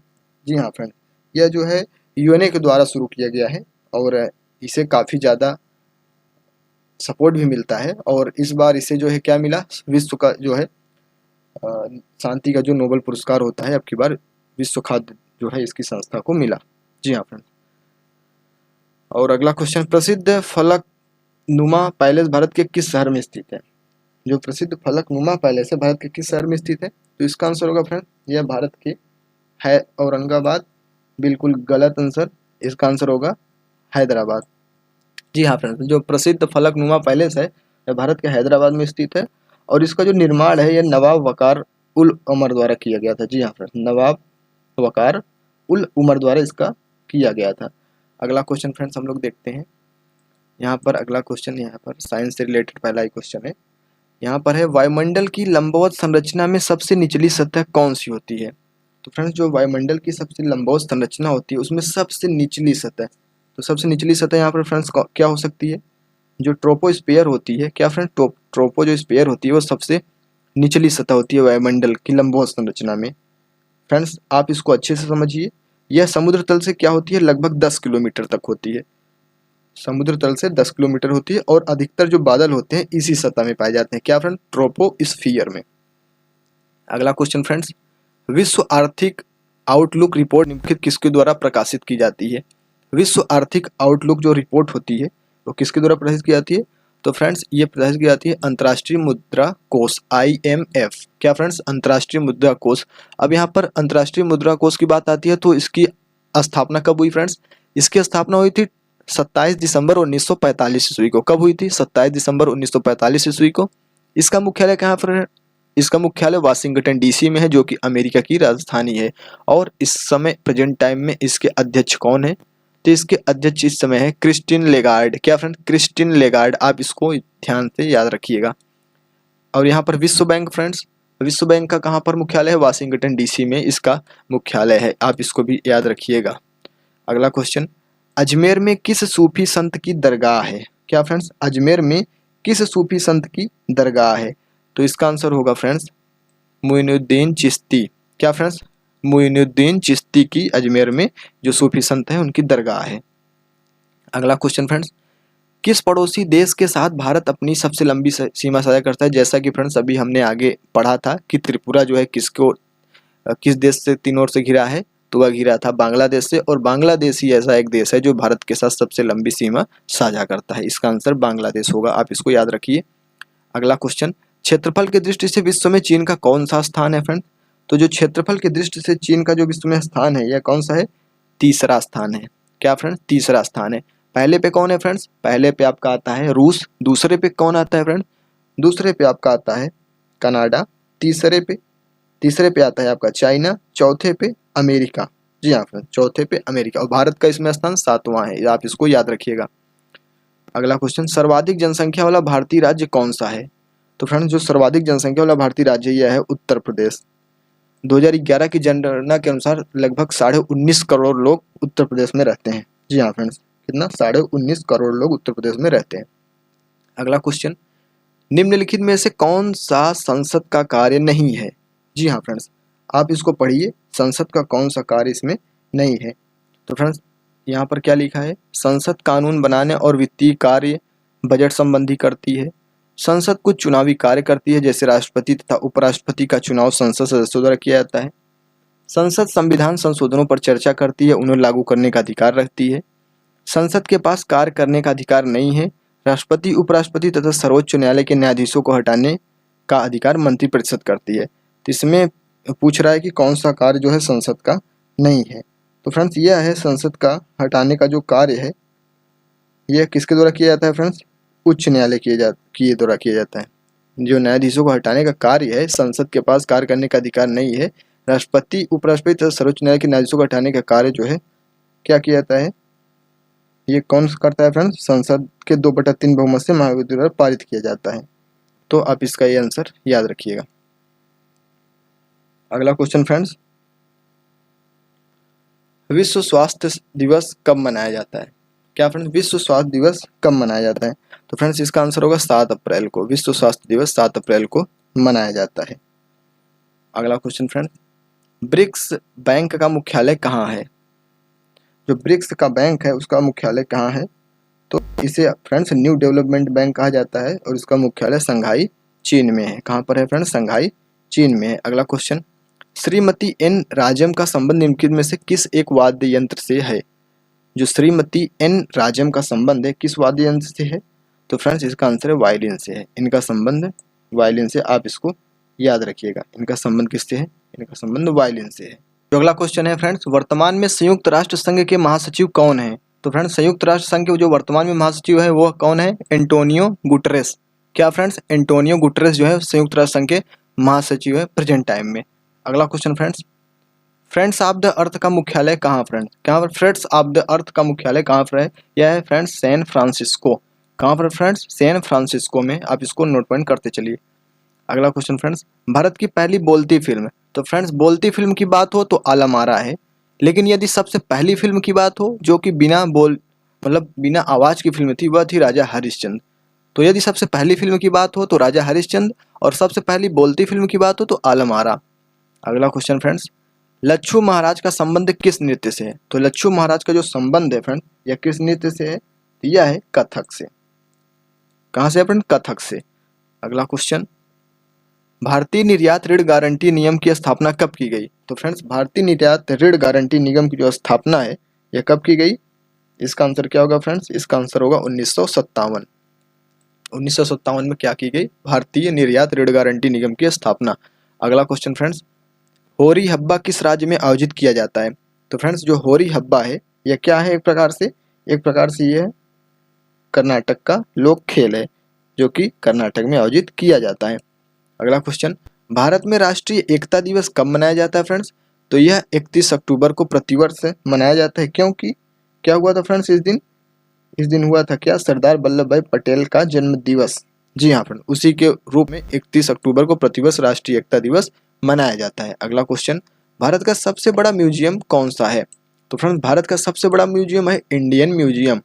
जी हाँ फ्रेंड, यह जो है यूएनए के द्वारा शुरू किया गया है और इसे काफ़ी ज़्यादा सपोर्ट भी मिलता है। और इस बार इसे जो है क्या मिला? विश्व का जो है शांति का जो नोबेल पुरस्कार होता है, अब की बार विश्व खाद्य जो है इसकी संस्था को मिला। जी हाँ फ्रेंड। और अगला क्वेश्चन, प्रसिद्ध फलक नुमा पैलेस भारत के किस शहर में स्थित है? जो प्रसिद्ध फलक नुमा पैलेस है भारत के किस शहर में स्थित है? तो इसका आंसर होगा फ्रेंड, यह भारत के है औरंगाबाद। बिल्कुल गलत आंसर, इसका आंसर होगा हैदराबाद। जी हाँ फ्रेंड, जो प्रसिद्ध फलक नुमा पैलेस है यह भारत के हैदराबाद में स्थित है। और इसका जो निर्माण है यह नवाब वकार उल उमर द्वारा किया गया था। जी हाँ फ्रेंड, नवाब वकार उल उमर द्वारा इसका किया गया था। अगला क्वेश्चन फ्रेंड्स हम लोग देखते हैं। यहाँ पर अगला क्वेश्चन, यहाँ पर साइंस से रिलेटेड पहला ही क्वेश्चन है। यहाँ पर है, वायुमंडल की लंबवत संरचना में सबसे निचली सतह कौन सी होती है? तो फ्रेंड्स जो वायुमंडल की सबसे लंबवत संरचना होती है उसमें सबसे निचली सतह, तो सबसे निचली सतह यहाँ पर फ्रेंड्स क्या हो सकती है? जो ट्रोपोस्फियर होती है। क्या फ्रेंड? ट्रोपो जो स्फीयर होती है वो सबसे निचली सतह होती है वायुमंडल की लंबवत संरचना में। फ्रेंड्स आप इसको अच्छे से समझिए, यह समुद्र तल से क्या होती है? लगभग 10 किलोमीटर तक होती है। समुद्र तल से 10 किलोमीटर होती है और अधिकतर जो बादल होते हैं इसी सतह में पाए जाते हैं। क्या फ्रेंड? ट्रोपोस्फियर में। अगला क्वेश्चन फ्रेंड्स, विश्व आर्थिक आउटलुक रिपोर्ट निम्नलिखित किसके द्वारा प्रकाशित की जाती है? विश्व आर्थिक आउटलुक जो रिपोर्ट होती है वो किसके द्वारा प्रकाशित की जाती है? तो फ्रेंड्स ये प्रकाशित की जाती है अंतर्राष्ट्रीय मुद्रा कोष IMF। क्या फ्रेंड्स? अंतर्राष्ट्रीय मुद्रा कोष। अब यहाँ पर अंतर्राष्ट्रीय मुद्रा कोष की बात आती है तो इसकी स्थापना कब हुई फ्रेंड्स? इसकी स्थापना हुई थी 27 दिसंबर 1945 ईस्वी को। कब हुई थी? 27 दिसंबर 1945 ईस्वी को। इसका मुख्यालय कहाँ पर है? इसका मुख्यालय वाशिंगटन DC में है जो कि अमेरिका की राजधानी है। और इस समय प्रेजेंट टाइम में इसके अध्यक्ष कौन है? तो इसके अध्यक्ष इस समय है क्रिस्टिन लेगार्ड। क्या फ्रेंड? Christine Lagarde. आप इसको ध्यान से याद रखिएगा। और यहाँ पर विश्व बैंक फ्रेंड्स, विश्व बैंक का कहाँ पर मुख्यालय है? वाशिंगटन DC में इसका मुख्यालय है। आप इसको भी याद रखिएगा। अगला क्वेश्चन, अजमेर में किस सूफी संत की दरगाह है? क्या फ्रेंड्स? अजमेर में किस सूफी संत की दरगाह है? तो इसका आंसर होगा फ्रेंड्स मोइनुद्दीन चिश्ती। क्या फ्रेंड्स? मोइनुद्दीन चिश्ती की अजमेर में जो सूफी संत हैं उनकी दरगाह है। अगला क्वेश्चन फ्रेंड्स, किस पड़ोसी देश के साथ भारत अपनी सबसे लंबी सीमा साझा करता है? जैसा कि फ्रेंड्स अभी हमने आगे पढ़ा था कि त्रिपुरा जो है किस देश से तीन ओर से घिरा है? तो वह घिरा था बांग्लादेश से। और बांग्लादेश ही ऐसा एक देश है जो भारत के साथ सबसे लंबी सीमा साझा करता है। इसका आंसर बांग्लादेश होगा। आप इसको याद रखिए। अगला क्वेश्चन, क्षेत्रफल की दृष्टि से विश्व में चीन का कौन सा स्थान है फ्रेंड? तो जो क्षेत्रफल की दृष्टि से चीन का जो विश्व में स्थान है यह कौन सा है? तीसरा स्थान है। क्या फ्रेंड्स? तीसरा स्थान है। पहले पे कौन है फ्रेंड्स? पहले पे आपका आता है रूस। दूसरे पे कौन आता है फ्रेंड? दूसरे पे आपका आता है कनाडा। तीसरे पे आता है आपका चाइना। चौथे पे अमेरिका। जी हाँ फ्रेंड, चौथे पे अमेरिका। और भारत का इसमें स्थान 7वां है। आप इसको याद रखिएगा। अगला क्वेश्चन, सर्वाधिक जनसंख्या वाला भारतीय राज्य कौन सा है? तो फ्रेंड्स जो सर्वाधिक जनसंख्या वाला भारतीय राज्य यह है उत्तर प्रदेश। 2011 की जनगणना के अनुसार लगभग 19.5 करोड़ लोग उत्तर प्रदेश में रहते हैं। जी हाँ फ्रेंड्स, कितना? 19.5 करोड़ लोग उत्तर प्रदेश में रहते हैं। अगला क्वेश्चन, निम्नलिखित में से कौन सा संसद का कार्य नहीं है? जी हाँ फ्रेंड्स, आप इसको पढ़िए, संसद का कौन सा कार्य इसमें नहीं है। तो फ्रेंड्स यहाँ पर क्या लिखा है? संसद कानून बनाने और वित्तीय कार्य बजट संबंधी करती है। संसद कुछ चुनावी कार्य करती है, जैसे राष्ट्रपति तथा उपराष्ट्रपति का चुनाव संसद सदस्यों द्वारा किया जाता है। संसद संविधान संशोधनों पर चर्चा करती है, उन्हें लागू करने का अधिकार रखती है। संसद के पास कार्य करने का अधिकार नहीं है। राष्ट्रपति, उपराष्ट्रपति तथा सर्वोच्च न्यायालय के न्यायाधीशों को हटाने का अधिकार मंत्रिपरिषद करती है। तो इसमें पूछ रहा है कि कौन सा कार्य जो है संसद का नहीं है। तो फ्रेंड्स यह है संसद का हटाने का जो कार्य है, यह किसके द्वारा किया जाता है फ्रेंड्स? उच्च न्यायालय के द्वारा किया जाता है। जो न्यायाधीशों को हटाने का कार्य है, संसद के पास कार्य करने का अधिकार नहीं है। राष्ट्रपति, उपराष्ट्रपति तथा सर्वोच्च न्यायालय के न्यायाधीशों को हटाने का कार्य जो है क्या किया जाता है? ये कौन करता है फ्रेंड्स? संसद के 2/3 बहुमत से महाभियोग द्वारा पारित किया जाता है। तो आप इसका ये आंसर याद रखिएगा। अगला क्वेश्चन फ्रेंड्स, विश्व स्वास्थ्य दिवस कब मनाया जाता है? क्या फ्रेंड्स, विश्व स्वास्थ्य दिवस कब मनाया जाता है? तो फ्रेंड्स इसका आंसर होगा 7 अप्रैल को। विश्व स्वास्थ्य दिवस 7 अप्रैल को मनाया जाता है। अगला क्वेश्चन फ्रेंड्स, ब्रिक्स बैंक का मुख्यालय कहाँ है? जो ब्रिक्स का बैंक है उसका मुख्यालय कहाँ है? तो इसे फ्रेंड्स न्यू डेवलपमेंट बैंक कहा जाता है और इसका मुख्यालय शंघाई, चीन में है। कहाँ पर है फ्रेंड्स? शंघाई, चीन में है। अगला क्वेश्चन, श्रीमती एन राजम का संबंध निम्नलिखित में से किस एक वाद्य यंत्र से है? जो श्रीमती एन राजम का संबंध है किस वाद्य यंत्र से है? तो फ्रेंड्स इसका आंसर है वायलिन से है। इनका संबंध वायलिन से, आप इसको याद रखिएगा। इनका संबंध किससे है? इनका संबंध वायलिन से है। जो अगला क्वेश्चन है फ्रेंड्स, वर्तमान में संयुक्त राष्ट्र संघ के महासचिव कौन है? तो फ्रेंड्स संयुक्त राष्ट्र संघ के जो वर्तमान में महासचिव है वो कौन है? Antonio Guterres. क्या फ्रेंड्स? एंटोनियो गुटरेस जो है संयुक्त राष्ट्र संघ के महासचिव है प्रेजेंट टाइम में। अगला question friends, friends of the earth का मुख्यालय कहाँ फ्रेंड्स? कहाँ पर फ्रेंड्स ऑफ द अर्थ का मुख्यालय कहाँ पर है? यह है फ्रेंड्स सैन फ्रांसिस्को। कहाँ पर फ्रेंड्स? सैन फ्रांसिस्को में। आप इसको नोट पॉइंट करते चलिए। अगला क्वेश्चन फ्रेंड्स, भारत की पहली बोलती फिल्म। तो फ्रेंड्स बोलती फिल्म की बात हो तो आलम आरा है, लेकिन यदि सबसे पहली फिल्म की बात हो जो कि बिना बिना आवाज की फिल्म थी, वह थी राजा हरिश्चंद्र। तो यदि सबसे पहली फिल्म की बात हो तो राजा हरिश्चंद्र, और सबसे पहली बोलती फिल्म की बात हो तो आलम आरा। अगला क्वेश्चन फ्रेंड्स, लच्छू महाराज का संबंध किस नृत्य से है? तो लच्छू महाराज का जो संबंध है फ्रेंड, यह किस नृत्य से है? यह है कथक से। कहाँ से है फ्रेंड? कथक से। अगला क्वेश्चन, भारतीय निर्यात ऋण गारंटी नियम की स्थापना कब की गई? तो फ्रेंड्स भारतीय निर्यात ऋण गारंटी निगम की जो स्थापना है यह कब की गई? इसका आंसर क्या होगा फ्रेंड्स? इसका आंसर होगा 1957। 1957 में क्या की गई? भारतीय निर्यात ऋण गारंटी निगम की स्थापना। अगला क्वेश्चन फ्रेंड्स, होरी हब्बा किस राज्य में आयोजित किया जाता है? तो फ्रेंड्स जो होरी हब्बा है यह क्या है? एक प्रकार से यह कर्नाटक का लोक खेल है जो कि कर्नाटक में आयोजित किया जाता है। अगला क्वेश्चन, भारत में राष्ट्रीय एकता दिवस कब मनाया जाता है फ्रेंड्स? तो यह 31 अक्टूबर को प्रतिवर्ष मनाया जाता है, क्योंकि क्या हुआ था फ्रेंड्स इस दिन हुआ था क्या? सरदार वल्लभ भाई पटेल का जन्म दिवस। जी हाँ फ्रेंड, उसी के रूप में 31 अक्टूबर को प्रतिवर्ष राष्ट्रीय एकता दिवस मनाया जाता है। अगला क्वेश्चन, भारत का सबसे बड़ा म्यूजियम कौन सा है? तो फ्रेंड भारत का सबसे बड़ा म्यूजियम है इंडियन म्यूजियम।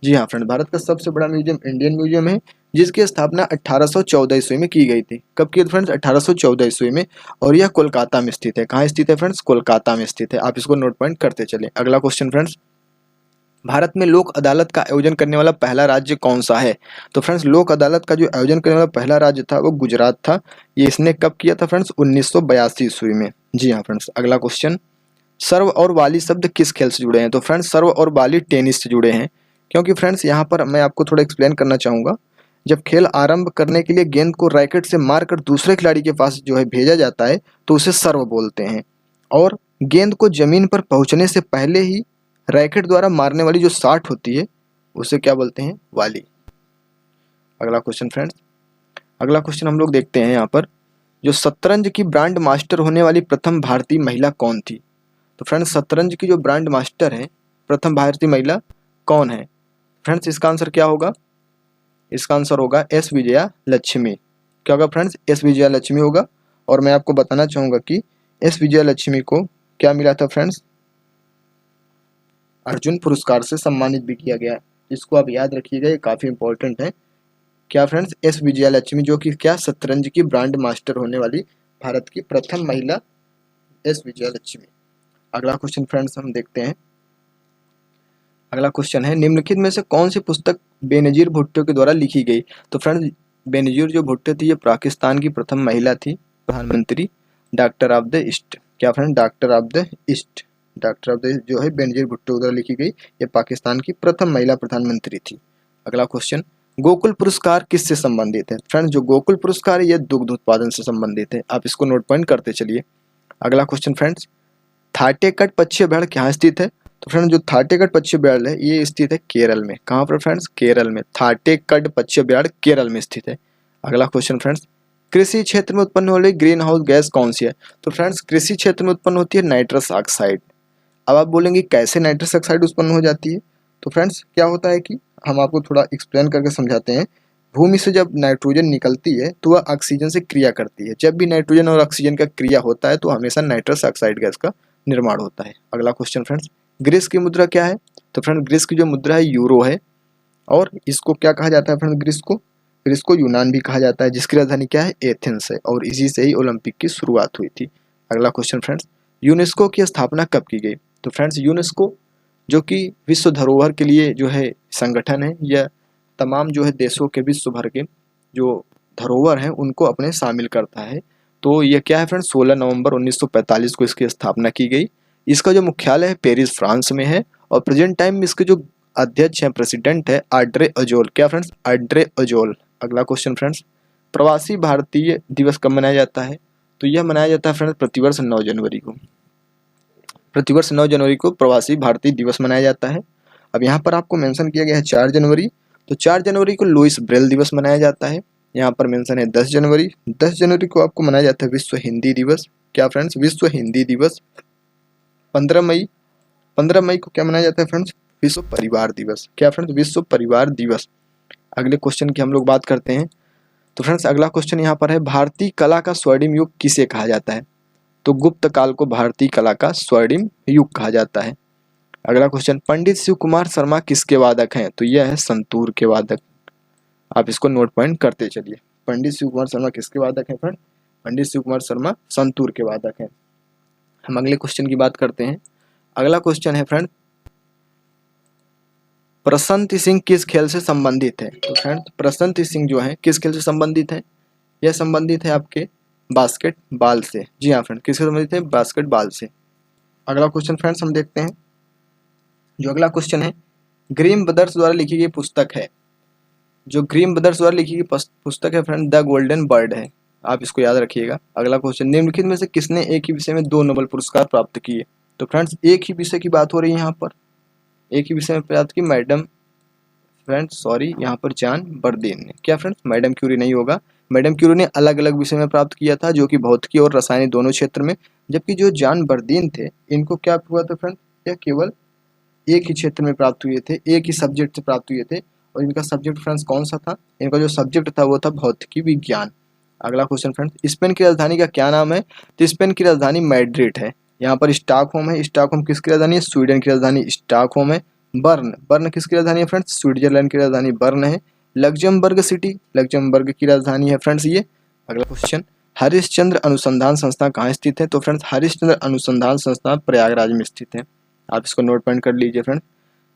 जी हाँ फ्रेंड, भारत का सबसे बड़ा म्यूजियम इंडियन म्यूजियम है, जिसकी स्थापना 1814 ईस्वी में की गई थी। कब की फ्रेंड्स? 1814 ईस्वी में, और यह कोलकाता में स्थित है। कहाँ स्थित है फ्रेंड्स? कोलकाता में स्थित है। आप इसको नोट पॉइंट करते चले। अगला क्वेश्चन फ्रेंड्स, भारत में लोक अदालत का आयोजन करने वाला पहला राज्य कौन सा है? तो फ्रेंड्स लोक अदालत का जो आयोजन करने वाला पहला राज्य था वो गुजरात था। ये इसने कब किया था फ्रेंड्स? 1982 ईस्वी में। जी हाँ फ्रेंड्स। अगला क्वेश्चन, सर्व और वाली शब्द किस खेल से जुड़े हैं? तो फ्रेंड्स सर्व और वाली टेनिस से जुड़े हैं, क्योंकि फ्रेंड्स यहाँ पर मैं आपको थोड़ा एक्सप्लेन करना चाहूँगा। जब खेल आरंभ करने के लिए गेंद को रैकेट से मारकर दूसरे खिलाड़ी के पास जो है भेजा जाता है तो उसे सर्व बोलते हैं, और गेंद को जमीन पर पहुंचने से पहले ही रैकेट द्वारा मारने वाली जो शॉट होती है उसे क्या बोलते हैं? वाली। अगला क्वेश्चन फ्रेंड्स, अगला क्वेश्चन हम लोग देखते हैं यहाँ पर, जो शतरंज की ब्रांड मास्टर होने वाली प्रथम भारतीय महिला कौन थी? तो फ्रेंड्स शतरंज की जो ब्रांड मास्टर है प्रथम भारतीय महिला कौन है? फ्रेंड्स इसका आंसर क्या होगा? इसका आंसर होगा एस विजया लक्ष्मी। क्या होगा फ्रेंड्स? एस विजया लक्ष्मी होगा। और मैं आपको बताना चाहूँगा कि एस विजयलक्ष्मी को क्या मिला था फ्रेंड्स? अर्जुन पुरस्कार से सम्मानित भी किया गया। इसको आप याद रखिएगा, ये काफी इंपॉर्टेंट है। क्या फ्रेंड्स? एस विजयलक्ष्मी, जो कि क्या शतरंज की ब्रांड मास्टर होने वाली भारत की प्रथम महिला एस विजयलक्ष्मी। अगला क्वेश्चन फ्रेंड्स हम देखते हैं। अगला क्वेश्चन है, निम्नलिखित में से कौन सी पुस्तक बेनजीर भुट्टो के द्वारा लिखी गई? तो फ्रेंड्स बेनजीर जो भुट्टो थी, ये पाकिस्तान की प्रथम महिला थी प्रधानमंत्री, डॉक्टर ऑफ द ईस्ट। क्या friend? Doctor of the east, doctor of the east जो है बेनजीर भुट्टो द्वारा लिखी गई, ये पाकिस्तान की प्रथम महिला प्रधानमंत्री थी। अगला क्वेश्चन, गोकुल पुरस्कार किससे संबंधित है? फ्रेंड्स जो गोकुल पुरस्कार है ये दुग्ध उत्पादन से संबंधित है, आप इसको नोट पॉइंट करते चलिए। अगला क्वेश्चन फ्रेंड्स, थाटेकट पक्षी अभयारण्य कहाँ स्थित है? तो फ्रेंड जो थाटेकट पक्षी अभयारण्य है ये स्थित है केरल में। कहाँ पर फ्रेंड्स? केरल में। थाटेकट पक्षी अभयारण्य केरल में स्थित है। अगला क्वेश्चन फ्रेंड्स, कृषि क्षेत्र में उत्पन्न होने वाली ग्रीन हाउस गैस कौन सी है? तो फ्रेंड्स कृषि क्षेत्र में उत्पन्न होती है नाइट्रस ऑक्साइड। अब आप बोलेंगे कैसे नाइट्रस ऑक्साइड उत्पन्न हो जाती है? तो फ्रेंड्स क्या होता है कि हम आपको थोड़ा एक्सप्लेन करके समझाते हैं। भूमि से जब नाइट्रोजन निकलती है तो वह ऑक्सीजन से क्रिया करती है। जब भी नाइट्रोजन और ऑक्सीजन का क्रिया होता है तो हमेशा नाइट्रस ऑक्साइड गैस का निर्माण होता है। अगला क्वेश्चन फ्रेंड्स, ग्रीस की मुद्रा क्या है? तो फ्रेंड ग्रीस की जो मुद्रा है यूरो है, और इसको क्या कहा जाता है फ्रेंड? ग्रीस को यूनान भी कहा जाता है, जिसकी राजधानी क्या है? एथेंस है, और इसी से ही ओलंपिक की शुरुआत हुई थी। अगला क्वेश्चन फ्रेंड्स, यूनेस्को की स्थापना कब की गई? तो फ्रेंड्स यूनेस्को जो कि विश्व धरोहर के लिए जो है संगठन है, यह तमाम जो है देशों के विश्व भर के जो धरोहर हैं उनको अपने शामिल करता है। तो ये क्या है फ्रेंड्स? 16 नवंबर 1945 को इसकी स्थापना की गई। इसका जो मुख्यालय है पेरिस फ्रांस में है, और प्रेजेंट टाइम में इसके जो अध्यक्ष हैं, प्रेसिडेंट है आड्रे अजोल। क्या फ्रेंड्स? आड्रे अजोल। अगला क्वेश्चन फ्रेंड्स, प्रवासी भारतीय दिवस कब मनाया जाता है? तो यह मनाया जाता है फ्रेंड्स प्रतिवर्ष 9 जनवरी को। प्रतिवर्ष 9 जनवरी को प्रवासी भारतीय दिवस मनाया जाता है। अब यहाँ पर आपको मेंशन किया गया है 4 जनवरी, तो 4 जनवरी को लुईस ब्रेल दिवस मनाया जाता है। यहाँ पर मेंशन है 10 जनवरी। 10 जनवरी को आपको मनाया जाता है विश्व हिंदी दिवस। क्या फ्रेंड्स? विश्व हिंदी दिवस। 15 मई को क्या मनाया जाता है फ्रेंड्स? विश्व परिवार दिवस। क्या फ्रेंड्स? विश्व परिवार दिवस। अगले क्वेश्चन की हम लोग बात करते हैं। तो फ्रेंड्स अगला क्वेश्चन यहाँ पर है, भारतीय कला का स्वर्णिम युग किसे कहा जाता है? तो गुप्त काल को भारतीय कला का स्वर्णिम युग कहा जाता है। अगला क्वेश्चन, पंडित शिव कुमार शर्मा किसके वादक हैं? तो यह है संतूर के वादक। आप इसको नोट पॉइंट करते चलिए। पंडित शिव कुमार शर्मा किसके वादक हैं फ्रेंड? पंडित शिव कुमार शर्मा संतूर के वादक हैं। हम अगले क्वेश्चन की बात करते हैं। अगला क्वेश्चन है फ्रेंड, प्रशांत सिंह किस खेल से संबंधित है? तो फ्रेंड प्रशांत सिंह जो है किस खेल से संबंधित है? यह संबंधित है आपके बास्केटबॉल से। जी हाँ फ्रेंड, किससे संबंधित है? बास्केटबॉल से। अगला क्वेश्चन फ्रेंड्स हम देखते हैं। जो अगला क्वेश्चन है, ग्रीम ब्रदर्स द्वारा लिखी गई पुस्तक है। जो ग्रीम ब्रदर्स द्वारा लिखी गई पुस्तक है फ्रेंड द गोल्डन बर्ड है। आप इसको याद रखिएगा। अगला क्वेश्चन, निम्नलिखित में से किसने एक ही विषय में 2 नोबेल पुरस्कार प्राप्त किए? तो फ्रेंड्स एक ही विषय की बात हो रही है यहाँ पर, एक ही विषय में प्राप्त की मैडम फ्रेंड्स सॉरी यहाँ पर जॉन बर्दीन ने। क्या फ्रेंड्स? मैडम क्यूरी नहीं होगा। मैडम क्यूरी ने अलग अलग विषय में प्राप्त किया था, जो कि भौतिकी और रसायन दोनों क्षेत्र में, जबकि जो जॉन बर्दीन थे इनको क्या हुआ था फ्रेंड्स? यह केवल एक ही क्षेत्र में प्राप्त हुए थे, एक ही सब्जेक्ट से प्राप्त हुए थे, और इनका सब्जेक्ट फ्रेंड्स कौन सा था? इनका जो सब्जेक्ट था वो था भौतिकी विज्ञान। अगला क्वेश्चन फ्रेंड्स, स्पेन की राजधानी का क्या नाम है? तो स्पेन की राजधानी मैड्रिड है। यहाँ पर स्टॉकहोम है। स्टॉकहोम किसकी राजधानी है? स्वीडन की राजधानी स्टॉकहोम है। बर्न किसकी राजधानी है फ्रेंड्स? स्विट्जरलैंड की राजधानी बर्न है। लग्जमबर्ग सिटी लग्जमबर्ग की राजधानी है फ्रेंड्स ये। अगला क्वेश्चन, हरिश्चंद्र अनुसंधान संस्थान कहाँ स्थित है? तो फ्रेंड्स हरिश्चंद्र अनुसंधान संस्थान प्रयागराज में स्थित है। आप इसको नोट पॉइंट कर लीजिए फ्रेंड्स।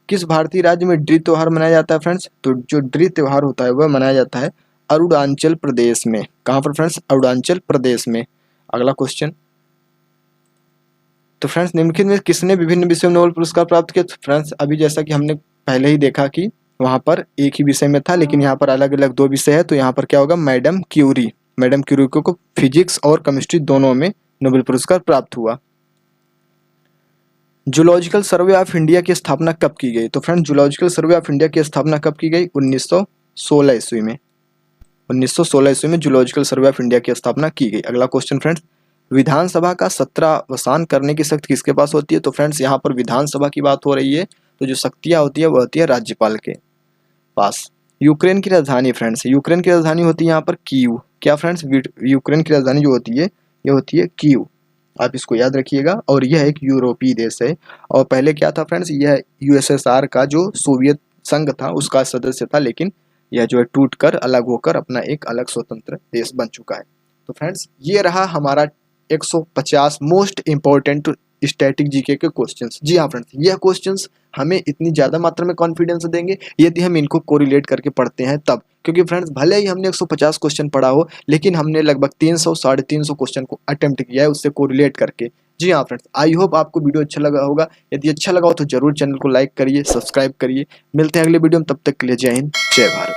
किस भारतीय राज्य में ड्री त्योहार मनाया जाता है फ्रेंड्स? तो जो ड्री त्योहार होता है वह मनाया जाता है अरुणाचल प्रदेश में। कहाँ पर फ्रेंड्स? अरुणाचल प्रदेश में। अगला क्वेश्चन, तो फ्रेंड्स निम्नलिखित में किसने विभिन्न विषयों में नोबेल पुरस्कार प्राप्त किया? तो फ्रेंड्स अभी जैसा कि हमने पहले ही देखा कि वहाँ पर एक ही विषय में था, लेकिन यहाँ पर अलग अलग 2 विषय है, तो यहाँ पर क्या होगा? मैडम क्यूरी को फिजिक्स और केमिस्ट्री दोनों में नोबेल पुरस्कार प्राप्त हुआ। जूलॉजिकल सर्वे ऑफ इंडिया की स्थापना कब की गई? तो friend zoological survey of India की स्थापना कब की गई? 1916 ईस्वी में। 1916 ईस्वी में जूलॉजिकल सर्वे ऑफ इंडिया की स्थापना की गई। अगला क्वेश्चन फ्रेंड्स, विधानसभा का सत्रावसान करने की शक्ति किसके पास होती है? तो फ्रेंड्स यहाँ पर विधानसभा की बात हो रही है, तो जो शक्तियाँ होती है वह होती है राज्यपाल के पास। यूक्रेन की राजधानी फ्रेंड्स, यूक्रेन की राजधानी होती है यहाँ पर कीव। क्या फ्रेंड्स? यूक्रेन की राजधानी जो होती है ये होती है कीव। आप इसको याद रखिएगा। और यह एक यूरोपीय देश है। और पहले क्या था फ्रेंड्स, यह यूएसएसआर का जो सोवियत संघ था उसका सदस्य था, लेकिन यह जो है टूट कर अलग होकर अपना एक अलग स्वतंत्र देश बन चुका है। तो फ्रेंड्स ये रहा हमारा 150 मोस्ट इंपॉर्टेंट स्टैटिक जीके के क्वेश्चंस। जी हाँ फ्रेंड्स, यह क्वेश्चंस हमें इतनी ज़्यादा मात्रा में कॉन्फिडेंस देंगे यदि हम इनको कोरिलेट करके पढ़ते हैं तब। क्योंकि फ्रेंड्स भले ही हमने 150 क्वेश्चन पढ़ा हो, लेकिन हमने लगभग 300 साढ़े 300 क्वेश्चन को अटेम्प्ट किया है उससे कोरिलेट करके। जी हाँ फ्रेंड्स, आई होप आपको वीडियो अच्छा लगा होगा। यदि अच्छा लगा हो तो जरूर चैनल को लाइक करिए, सब्सक्राइब करिए। मिलते हैं अगले वीडियो में, तब तक के लिए जय हिंद, जय भारत।